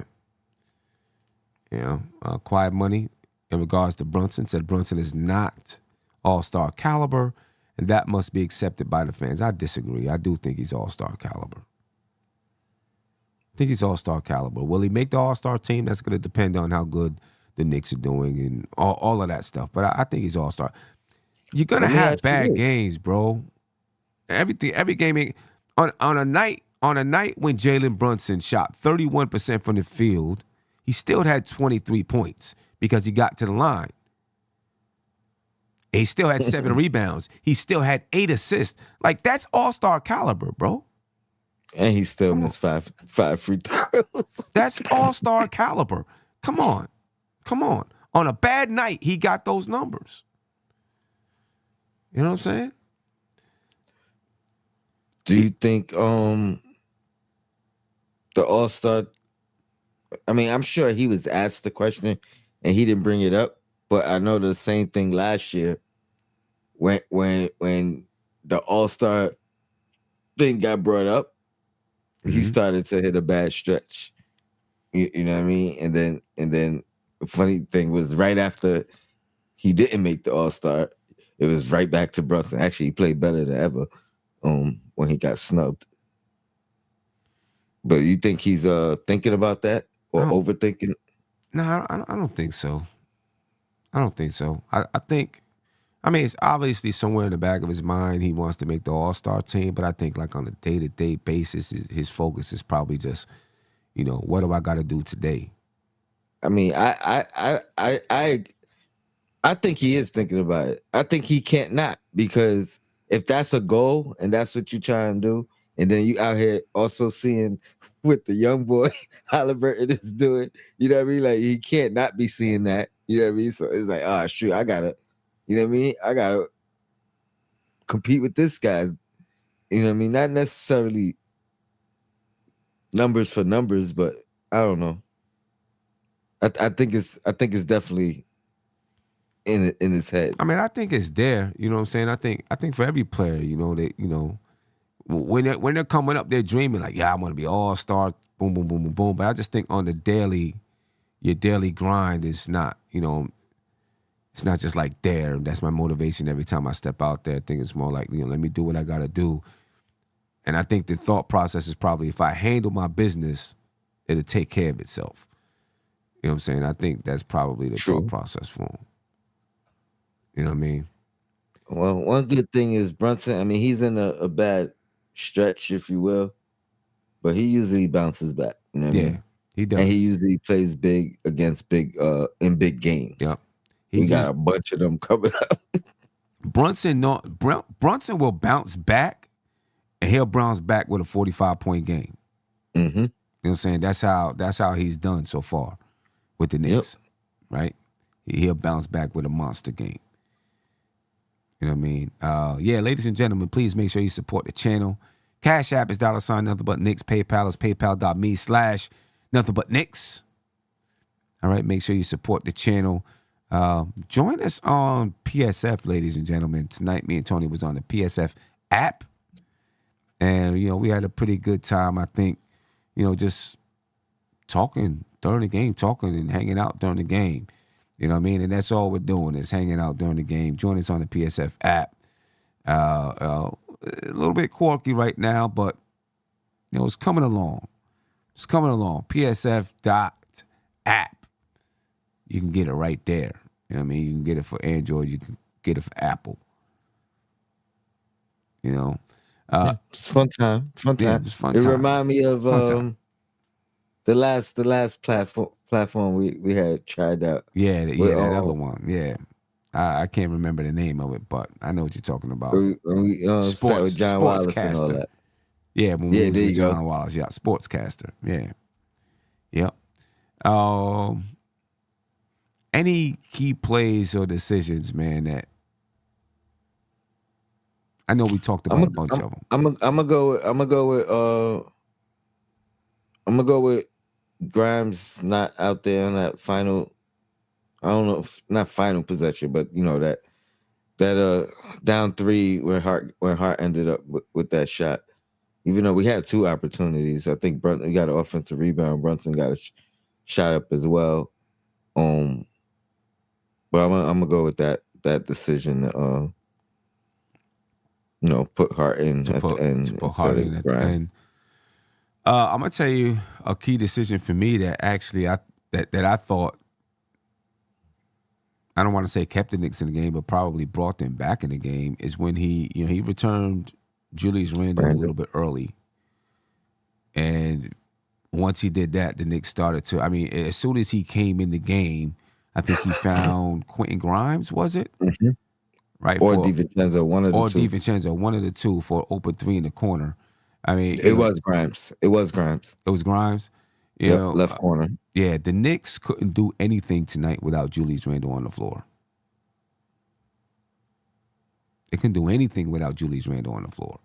Quiet Money in regards to Brunson said Brunson is not all-star caliber, and that must be accepted by the fans. I disagree. I do think he's all-star caliber. I think he's all-star caliber. Will he make the all-star team? That's going to depend on how good the Knicks are doing and all of that stuff. But I think he's all-star. You're going to have bad games, bro. Every game on a night when Jalen Brunson shot 31% from the field, he still had 23 points because he got to the line. He still had 7 rebounds. He still had 8 assists. Like, that's all-star caliber, bro. And he still missed five free throws. That's all-star caliber. Come on. On a bad night, he got those numbers. You know what I'm saying? Do you think the all-star, I mean, I'm sure he was asked the question and he didn't bring it up, but I know the same thing last year when the all-star thing got brought up, he started to hit a bad stretch. You know what I mean? And then the funny thing was right after he didn't make the all-star, it was right back to Brunson. Actually, he played better than ever. when he got snubbed. But you think he's thinking about that or overthinking? No, I don't think so. I don't think so. I think, I mean, it's obviously somewhere in the back of his mind he wants to make the All-Star team, but I think like on a day-to-day basis, his focus is probably just, what do I got to do today? I mean, I think he is thinking about it. I think he can't not, because if that's a goal and that's what you try and do, and then you out here also seeing what the young boy Halliburton is doing, you know what I mean? Like, he can't not be seeing that, you know what I mean? So it's like, oh shoot, I gotta, you know what I mean? I gotta compete with this guy. You know what I mean? Not necessarily numbers for numbers, but I don't know. I think it's definitely in his head. I mean, I think it's there. You know what I'm saying? I think for every player, when they're coming up, they're dreaming like, yeah, I want to be All-Star, boom, boom, boom, boom, boom. But I just think on your daily grind is not, it's not just like there. That's my motivation every time I step out there. I think it's more like, let me do what I got to do. And I think the thought process is probably, if I handle my business, it'll take care of itself. You know what I'm saying? I think that's probably the thought process for him. You know what I mean? Well, one good thing is Brunson. I mean, he's in a bad stretch, if you will, but he usually bounces back. You know what I mean? He does. And he usually plays big against in big games. Yep. We got a bunch of them coming up. Brunson will bounce back, and he'll bounce back with a 45-point game. Mm-hmm. You know what I'm saying? That's how he's done so far with the Knicks, right? He'll bounce back with a monster game. You know what I mean? Ladies and gentlemen, please make sure you support the channel. Cash App is $ nothing but Knicks. PayPal is paypal.me/nothing but Knicks. All right, make sure you support the channel. Join us on PSF, ladies and gentlemen. Tonight, me and Tony was on the PSF app. And, we had a pretty good time, I think, just talking during the game, talking and hanging out during the game. You know what I mean? And that's all we're doing is hanging out during the game. Join us on the PSF app. A little bit quirky right now, but, it's coming along. It's coming along. PSF.app. You can get it right there. You know what I mean? You can get it for Android. You can get it for Apple. It's fun time. Fun time. Yeah, it was fun It time. remind me of the last platform we had tried out. Yeah, that other one. Yeah. I can't remember the name of it, but I know what you're talking about. We sat with John Wallace and all that. Yeah, when we was with John Wallace. Yeah, Sportscaster. Yeah. Yep. Any key plays or decisions, man, that I know we talked about a bunch of them. I'm gonna go with Grimes not out there on that final. I don't know, not final possession, but that down 3 when Hart ended up with that shot. Even though we had 2 opportunities, I think Brunson got an offensive rebound. Brunson got a shot up as well. But I'm gonna go with that decision. Put Hart in at the end. To put Hart in at the end. I'm gonna tell you a key decision for me that actually I thought, I don't want to say kept the Knicks in the game, but probably brought them back in the game, is when he returned Julius Randle a little bit early. And once he did that, the Knicks started to, as soon as he came in the game, I think he found Quentin Grimes, was it? Mm-hmm. Right. Or DiVincenzo, one of the two. Or DiVincenzo, one of the two for an open 3 in the corner. It was Grimes. It was Grimes. It was Grimes. Left corner. Yeah, the Knicks couldn't do anything tonight without Julius Randle on the floor. They couldn't do anything without Julius Randle on the floor.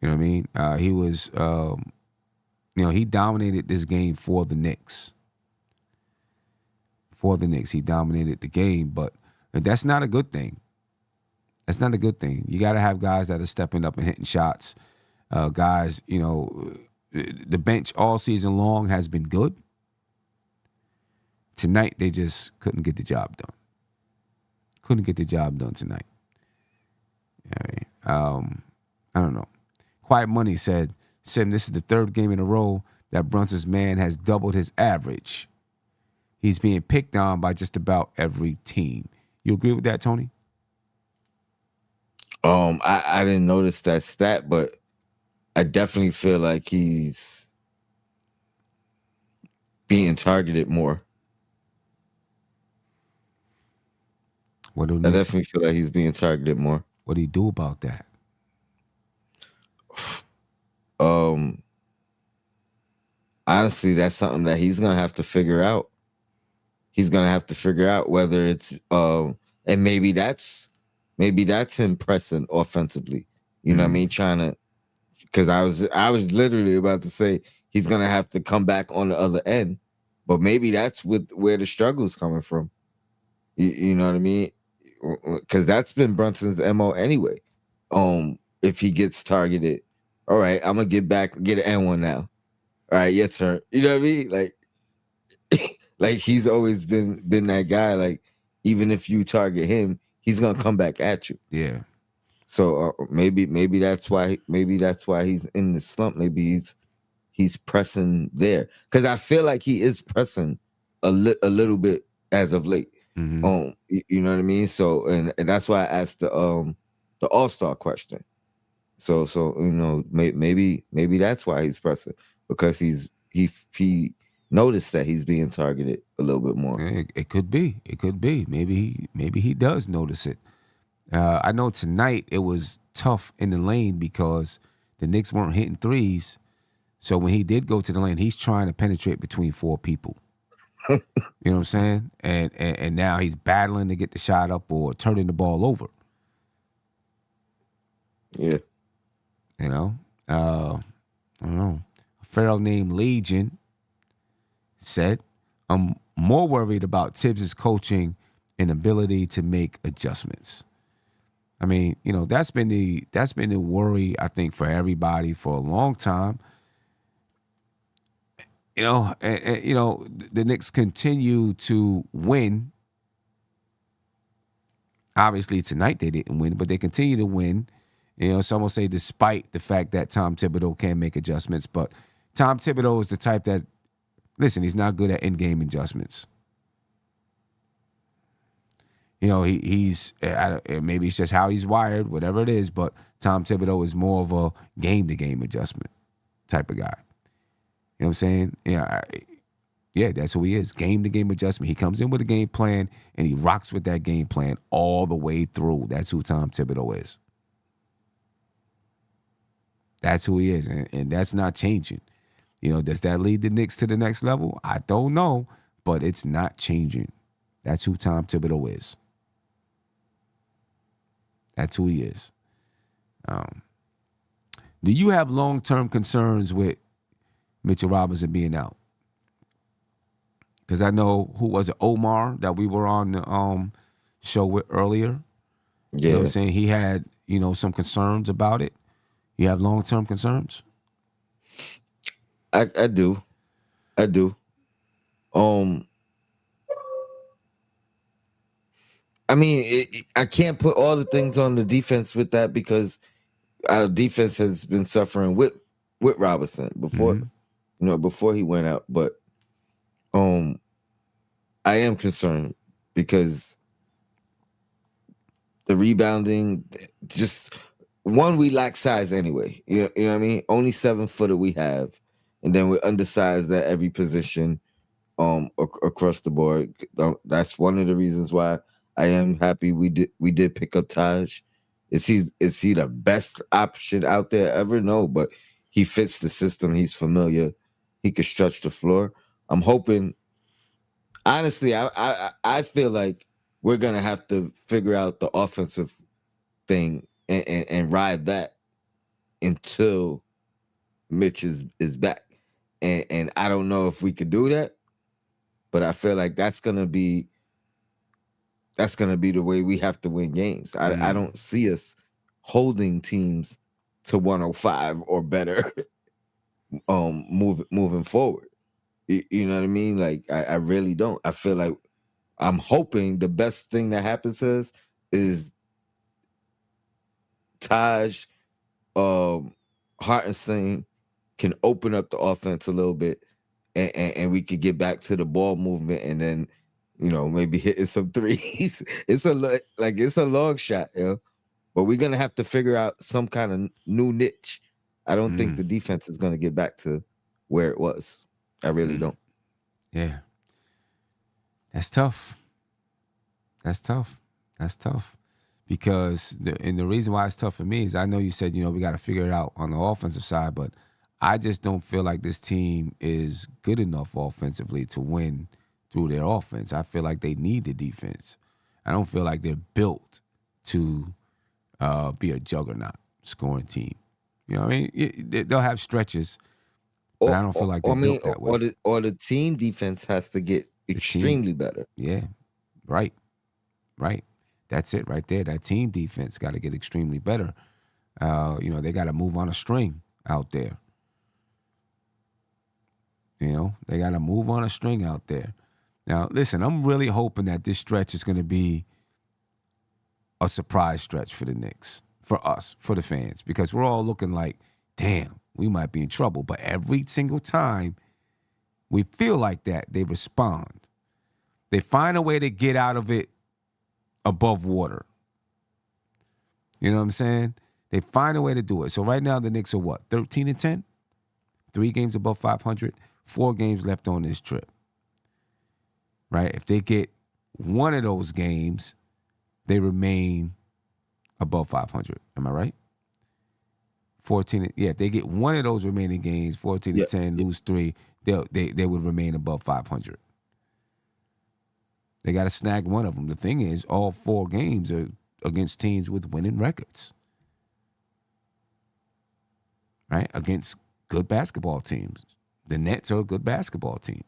You know what I mean? He was, he dominated this game for the Knicks. For the Knicks, he dominated the game, but that's not a good thing. That's not a good thing. You got to have guys that are stepping up and hitting shots. Guys, the bench all season long has been good. Tonight, they just couldn't get the job done. Couldn't get the job done tonight. I don't know. Quiet Money said, Sim, this is the third game in a row that Brunson's man has doubled his average. He's being picked on by just about every team. You agree with that, Tony? I didn't notice that stat, but I definitely feel like he's being targeted more. What do I Knicks, definitely feel like he's being targeted more. what do you do about that? Honestly, that's something that he's gonna have to figure out. He's gonna have to figure out whether it's and maybe that's him pressing offensively. You know what I mean? Trying to, because I was literally about to say he's gonna have to come back on the other end, but maybe that's where the struggle's coming from. You know what I mean? Because that's been Brunson's MO anyway. If he gets targeted, all right, I'm gonna get an N1 now. All right, your turn. You know what I mean? Like he's always been that guy. Like, even if you target him, he's gonna come back at you. Yeah. So maybe that's why he's in the slump. Maybe he's pressing there, because I feel like he is pressing a little bit as of late. Mm-hmm. You know what I mean? So and that's why I asked the All-Star question. So maybe that's why he's pressing, because he noticed that he's being targeted a little bit more. It could be. It could be. Maybe he does notice it. I know tonight it was tough in the lane because the Knicks weren't hitting threes. So when he did go to the lane, he's trying to penetrate between four people. You know what I'm saying? And now he's battling to get the shot up or turning the ball over. Yeah. You know? I don't know. A fellow named Legion said, I'm more worried about Tibbs' coaching and ability to make adjustments. I mean, that's been the worry, I think, for everybody for a long time. The Knicks continue to win. Obviously, tonight they didn't win, but they continue to win. Some will say despite the fact that Tom Thibodeau can make adjustments, but Tom Thibodeau is the type that, listen, he's not good at in-game adjustments. He's maybe it's just how he's wired, whatever it is, but Tom Thibodeau is more of a game-to-game adjustment type of guy. You know what I'm saying? Yeah, that's who he is. Game-to-game adjustment. He comes in with a game plan, and he rocks with that game plan all the way through. That's who Tom Thibodeau is. That's who he is, and that's not changing. Does that lead the Knicks to the next level? I don't know, but it's not changing. That's who Tom Thibodeau is. That's who he is. Do you have long-term concerns with Mitchell Robinson being out? Because I know, who was it, Omar, that we were on the show with earlier? Yeah. You know what I'm saying? He had, some concerns about it. You have long-term concerns? I do. I do. I mean, I can't put all the things on the defense with that, because our defense has been suffering with Robinson before, before he went out. But I am concerned because the rebounding, just one, we lack size anyway. You know what I mean? Only 7-footer we have, and then we're undersized at every position across the board. That's one of the reasons why I am happy we did pick up Taj. Is he the best option out there ever? No, but he fits the system. He's familiar. He could stretch the floor. I'm hoping. Honestly, I feel like we're gonna have to figure out the offensive thing and ride that until Mitch is back. And I don't know if we could do that, but I feel like that's gonna be the way we have to win games. I don't see us holding teams to 105 or better moving forward. You know what I mean? Like, I really don't. I feel like I'm hoping the best thing that happens to us is Taj Hartenstein can open up the offense a little bit, and we could get back to the ball movement, and then maybe hitting some threes. It's it's a long shot, but we're gonna have to figure out some kind of new niche. I don't think the defense is gonna get back to where it was. I really don't. Yeah. That's tough. That's tough. That's tough. Because the reason why it's tough for me is I know you said, we got to figure it out on the offensive side, but I just don't feel like this team is good enough offensively to win through their offense. I feel like they need the defense. I don't feel like they're built to be a juggernaut scoring team. You know what I mean? They'll have stretches, but I don't feel like they're built that way. Or the team defense has to get extremely better. Yeah, right. That's it right there. That team defense got to get extremely better. They got to move on a string out there. They got to move on a string out there. Now, listen, I'm really hoping that this stretch is going to be a surprise stretch for the Knicks, for us, for the fans, because we're all looking like, damn, we might be in trouble. But every single time we feel like that, they respond. They find a way to get out of it above water. You know what I'm saying? They find a way to do it. So right now the Knicks are what? 13-10? 3 games above 500. 4 games left on this trip. Right? If they get one of those games, they remain above 500. Am I right? 14. Yeah, if they get one of those remaining games, 14-10, lose 3, they would remain above 500. They got to snag one of them. The thing is, all 4 games are against teams with winning records. Right? Against good basketball teams. The Nets are a good basketball team.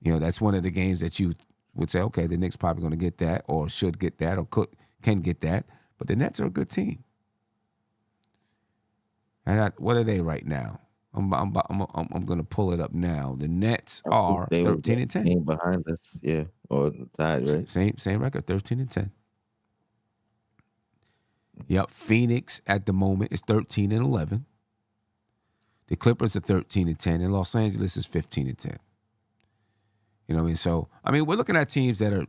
That's one of the games that you would say, okay, the Knicks probably going to get that or should get that or can get that. But the Nets are a good team. And what are they right now? I'm going to pull it up now. The Nets are 13-10. Behind us, yeah, or tied, right? Same record, 13-10. Yep, Phoenix at the moment is 13-11. The Clippers are 13-10, and Los Angeles is 15-10. You know what I mean? So, we're looking at teams that are,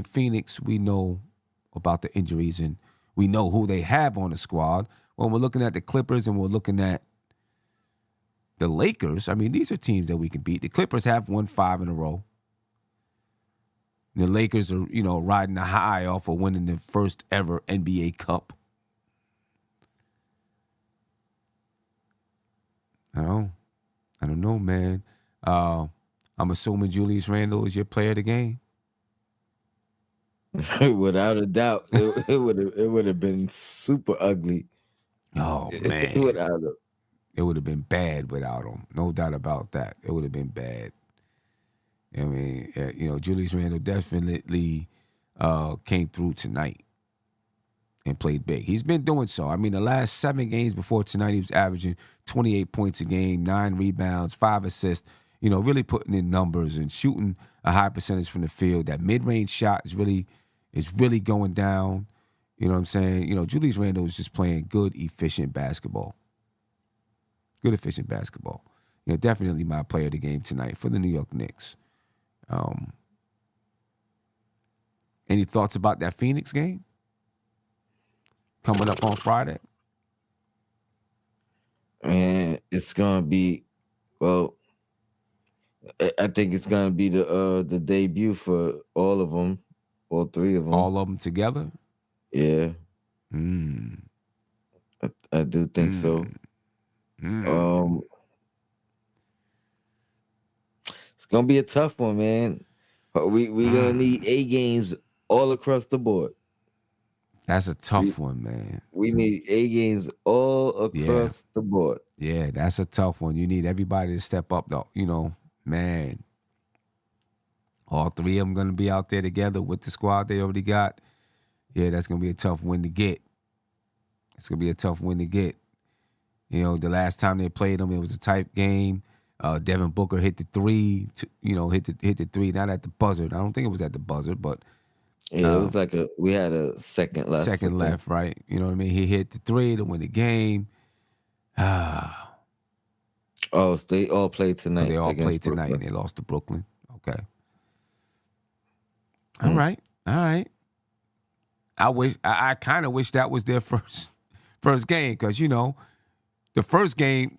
Phoenix, we know about the injuries, and we know who they have on the squad. When we're looking at the Clippers and we're looking at the Lakers, these are teams that we can beat. The Clippers have won 5 in a row. The Lakers are, riding a high off of winning the first ever NBA Cup. I don't know, man. I'm assuming Julius Randle is your player of the game. Without a doubt, it would have been super ugly. Oh man, without him. It would have been bad without him. No doubt about that. It would have been bad. Julius Randle definitely came through tonight and played big. He's been doing so. The last 7 games before tonight, he was averaging 28 points a game, 9 rebounds, 5 assists. Really putting in numbers and shooting a high percentage from the field. That mid-range shot is really going down. You know what I'm saying? Julius Randle is just playing good, efficient basketball. Good, efficient basketball. Definitely my player of the game tonight for the New York Knicks. Any thoughts about that Phoenix game coming up on Friday? Man, it's gonna be, well, I think it's gonna be the debut for all of them, all 3 of them. All of them together? Yeah. I do think so. It's gonna be a tough one, man. We gonna need A games all across the board. That's a tough one, man. We need A games all across the board. Yeah, that's a tough one. You need everybody to step up, though. Man. All 3 of them going to be out there together with the squad they already got. Yeah, that's going to be a tough win to get. It's going to be a tough win to get. The last time they played them, it was a tight game. Devin Booker hit the 3, hit the 3, not at the buzzer. I don't think it was at the buzzer, but Yeah, it was like we had a second left. Second left, right? You know what I mean? He hit the 3 to win the game. Oh, they all played tonight. They all against played tonight Brooklyn. and they lost to Brooklyn. Okay. All right. I kind of wish that was their first game because the first game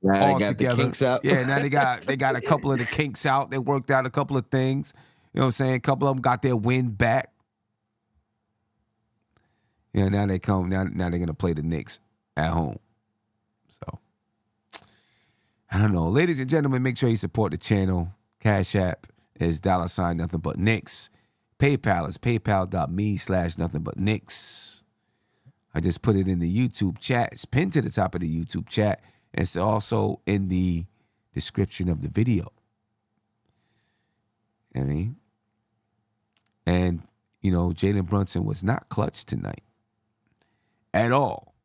Now all they got together. the kinks out. Yeah, now they got a couple of the kinks out. They worked out a couple of things. You know what I'm saying? A couple of them got their wind back. Yeah, now they come. Now they're gonna play the Knicks at home. So I don't know, ladies and gentlemen. Make sure you support the channel. Cash App is $ nothing but Knicks. PayPal is paypal.me/nothing but Knicks. I just put it in the YouTube chat. It's pinned to the top of the YouTube chat. And it's also in the description of the video. I mean, and Jalen Brunson was not clutch tonight at all.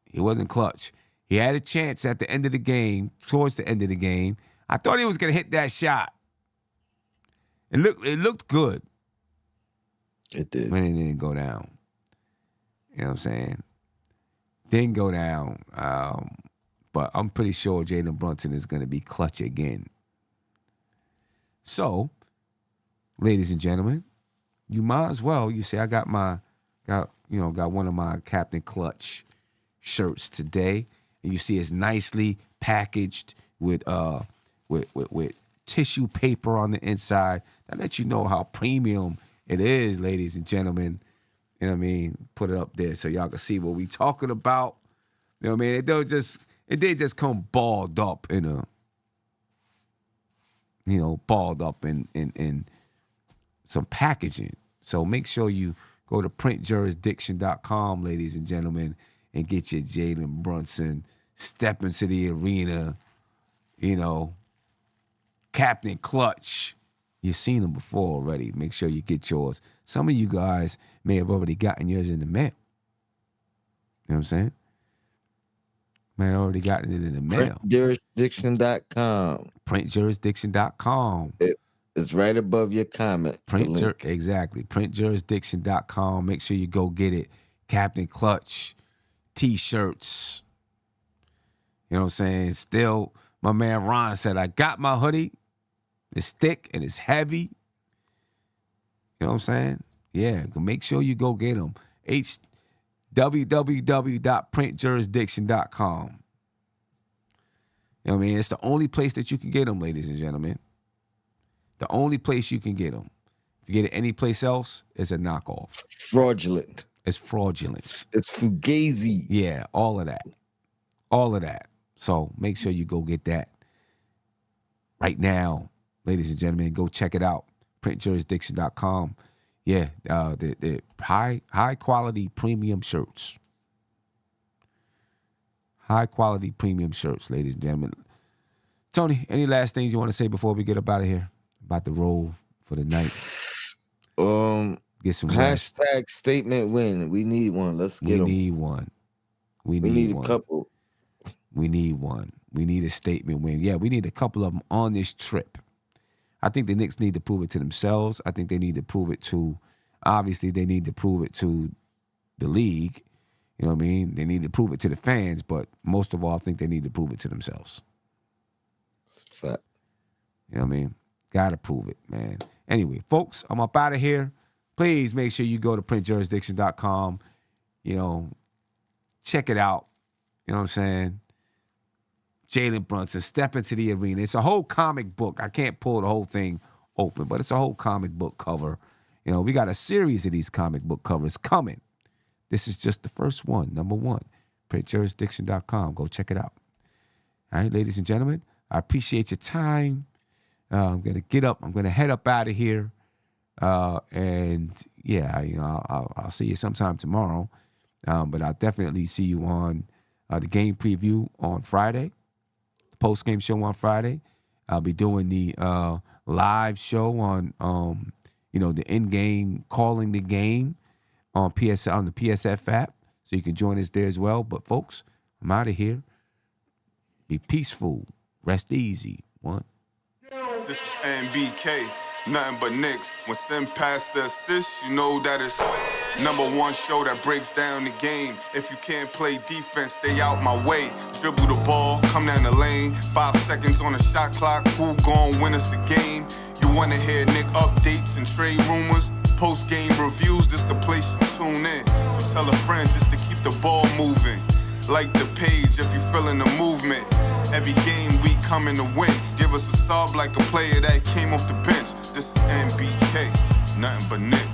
He wasn't clutch. He had a chance at the end of the game, towards the end of the game. I thought he was gonna hit that shot. It looked good. It did. But it didn't go down. You know what I'm saying? Didn't go down. But I'm pretty sure Jalen Brunson is going to be clutch again. So, ladies and gentlemen, you might as well. You see, I got one of my Captain Clutch shirts today, and you see it's nicely packaged with tissue paper on the inside. That lets you know how premium it is, ladies and gentlemen. You know what I mean? Put it up there so y'all can see what we talking about. You know what I mean? It did just come balled up in some packaging. So make sure you go to printjurisdiction.com, ladies and gentlemen, and get your Jalen Brunson step into the arena, Captain Clutch. You've seen them before already. Make sure you get yours. Some of you guys may have already gotten yours in the mail. You know what I'm saying? May have already gotten it in the mail. Printjurisdiction.com. Printjurisdiction.com. It's right above your comment. Exactly. Printjurisdiction.com. Make sure you go get it. Captain Clutch T-shirts. You know what I'm saying? Still, my man Ron said, I got my hoodie. It's thick and it's heavy. You know what I'm saying? Yeah, make sure you go get them. www.printjurisdiction.com. You know what I mean? It's the only place that you can get them, ladies and gentlemen. The only place you can get them. If you get it any place else, it's a knockoff. Fraudulent. It's fraudulent. It's fugazi. Yeah, all of that. All of that. So make sure you go get that right now, ladies and gentlemen. Go check it out. Printjurisdiction.com. Yeah, the high quality premium shirts. High quality premium shirts, ladies and gentlemen. Tony, any last things you want to say before we get up out of here? About the roll for the night. Get some rest. Hashtag statement win. We need one. Let's get them. We need one. We need one. a couple. We need one. We need a statement win. Yeah, we need a couple of them on this trip. I think the Knicks need to prove it to themselves. I think they need to prove it to, obviously, they need to prove it to the league. You know what I mean? They need to prove it to the fans, but most of all, I think they need to prove it to themselves. Fact. You know what I mean? Gotta prove it, man. Anyway, folks, I'm up out of here. Please make sure you go to printjurisdiction.com. Check it out. You know what I'm saying? Jalen Brunson, step into the arena. It's a whole comic book. I can't pull the whole thing open, but it's a whole comic book cover. We got a series of these comic book covers coming. This is just the first one, number one. Printjurisdiction.com. Go check it out. All right, ladies and gentlemen, I appreciate your time. I'm going to get up. I'm going to head up out of here. And yeah, I'll see you sometime tomorrow. But I'll definitely see you on the game preview on Friday, the post-game show on Friday. I'll be doing the live show on, the in-game calling the game on the PSF app. So you can join us there as well. But folks, I'm out of here. Be peaceful. Rest easy. One. This is NBK, nothing but Knicks. When Sim passed the assist, you know that it's #1 show that breaks down the game. If you can't play defense, stay out my way. Dribble the ball, come down the lane. 5 seconds on the shot clock, who gon' win us the game? You wanna hear Nick updates and trade rumors? Postgame reviews, this the place you tune in. So tell a friend just to keep the ball moving. Like the page if you feeling the movement. Every game we coming to win. Give us a sub like a player that came off the bench. This is NBK, nothing but Nick.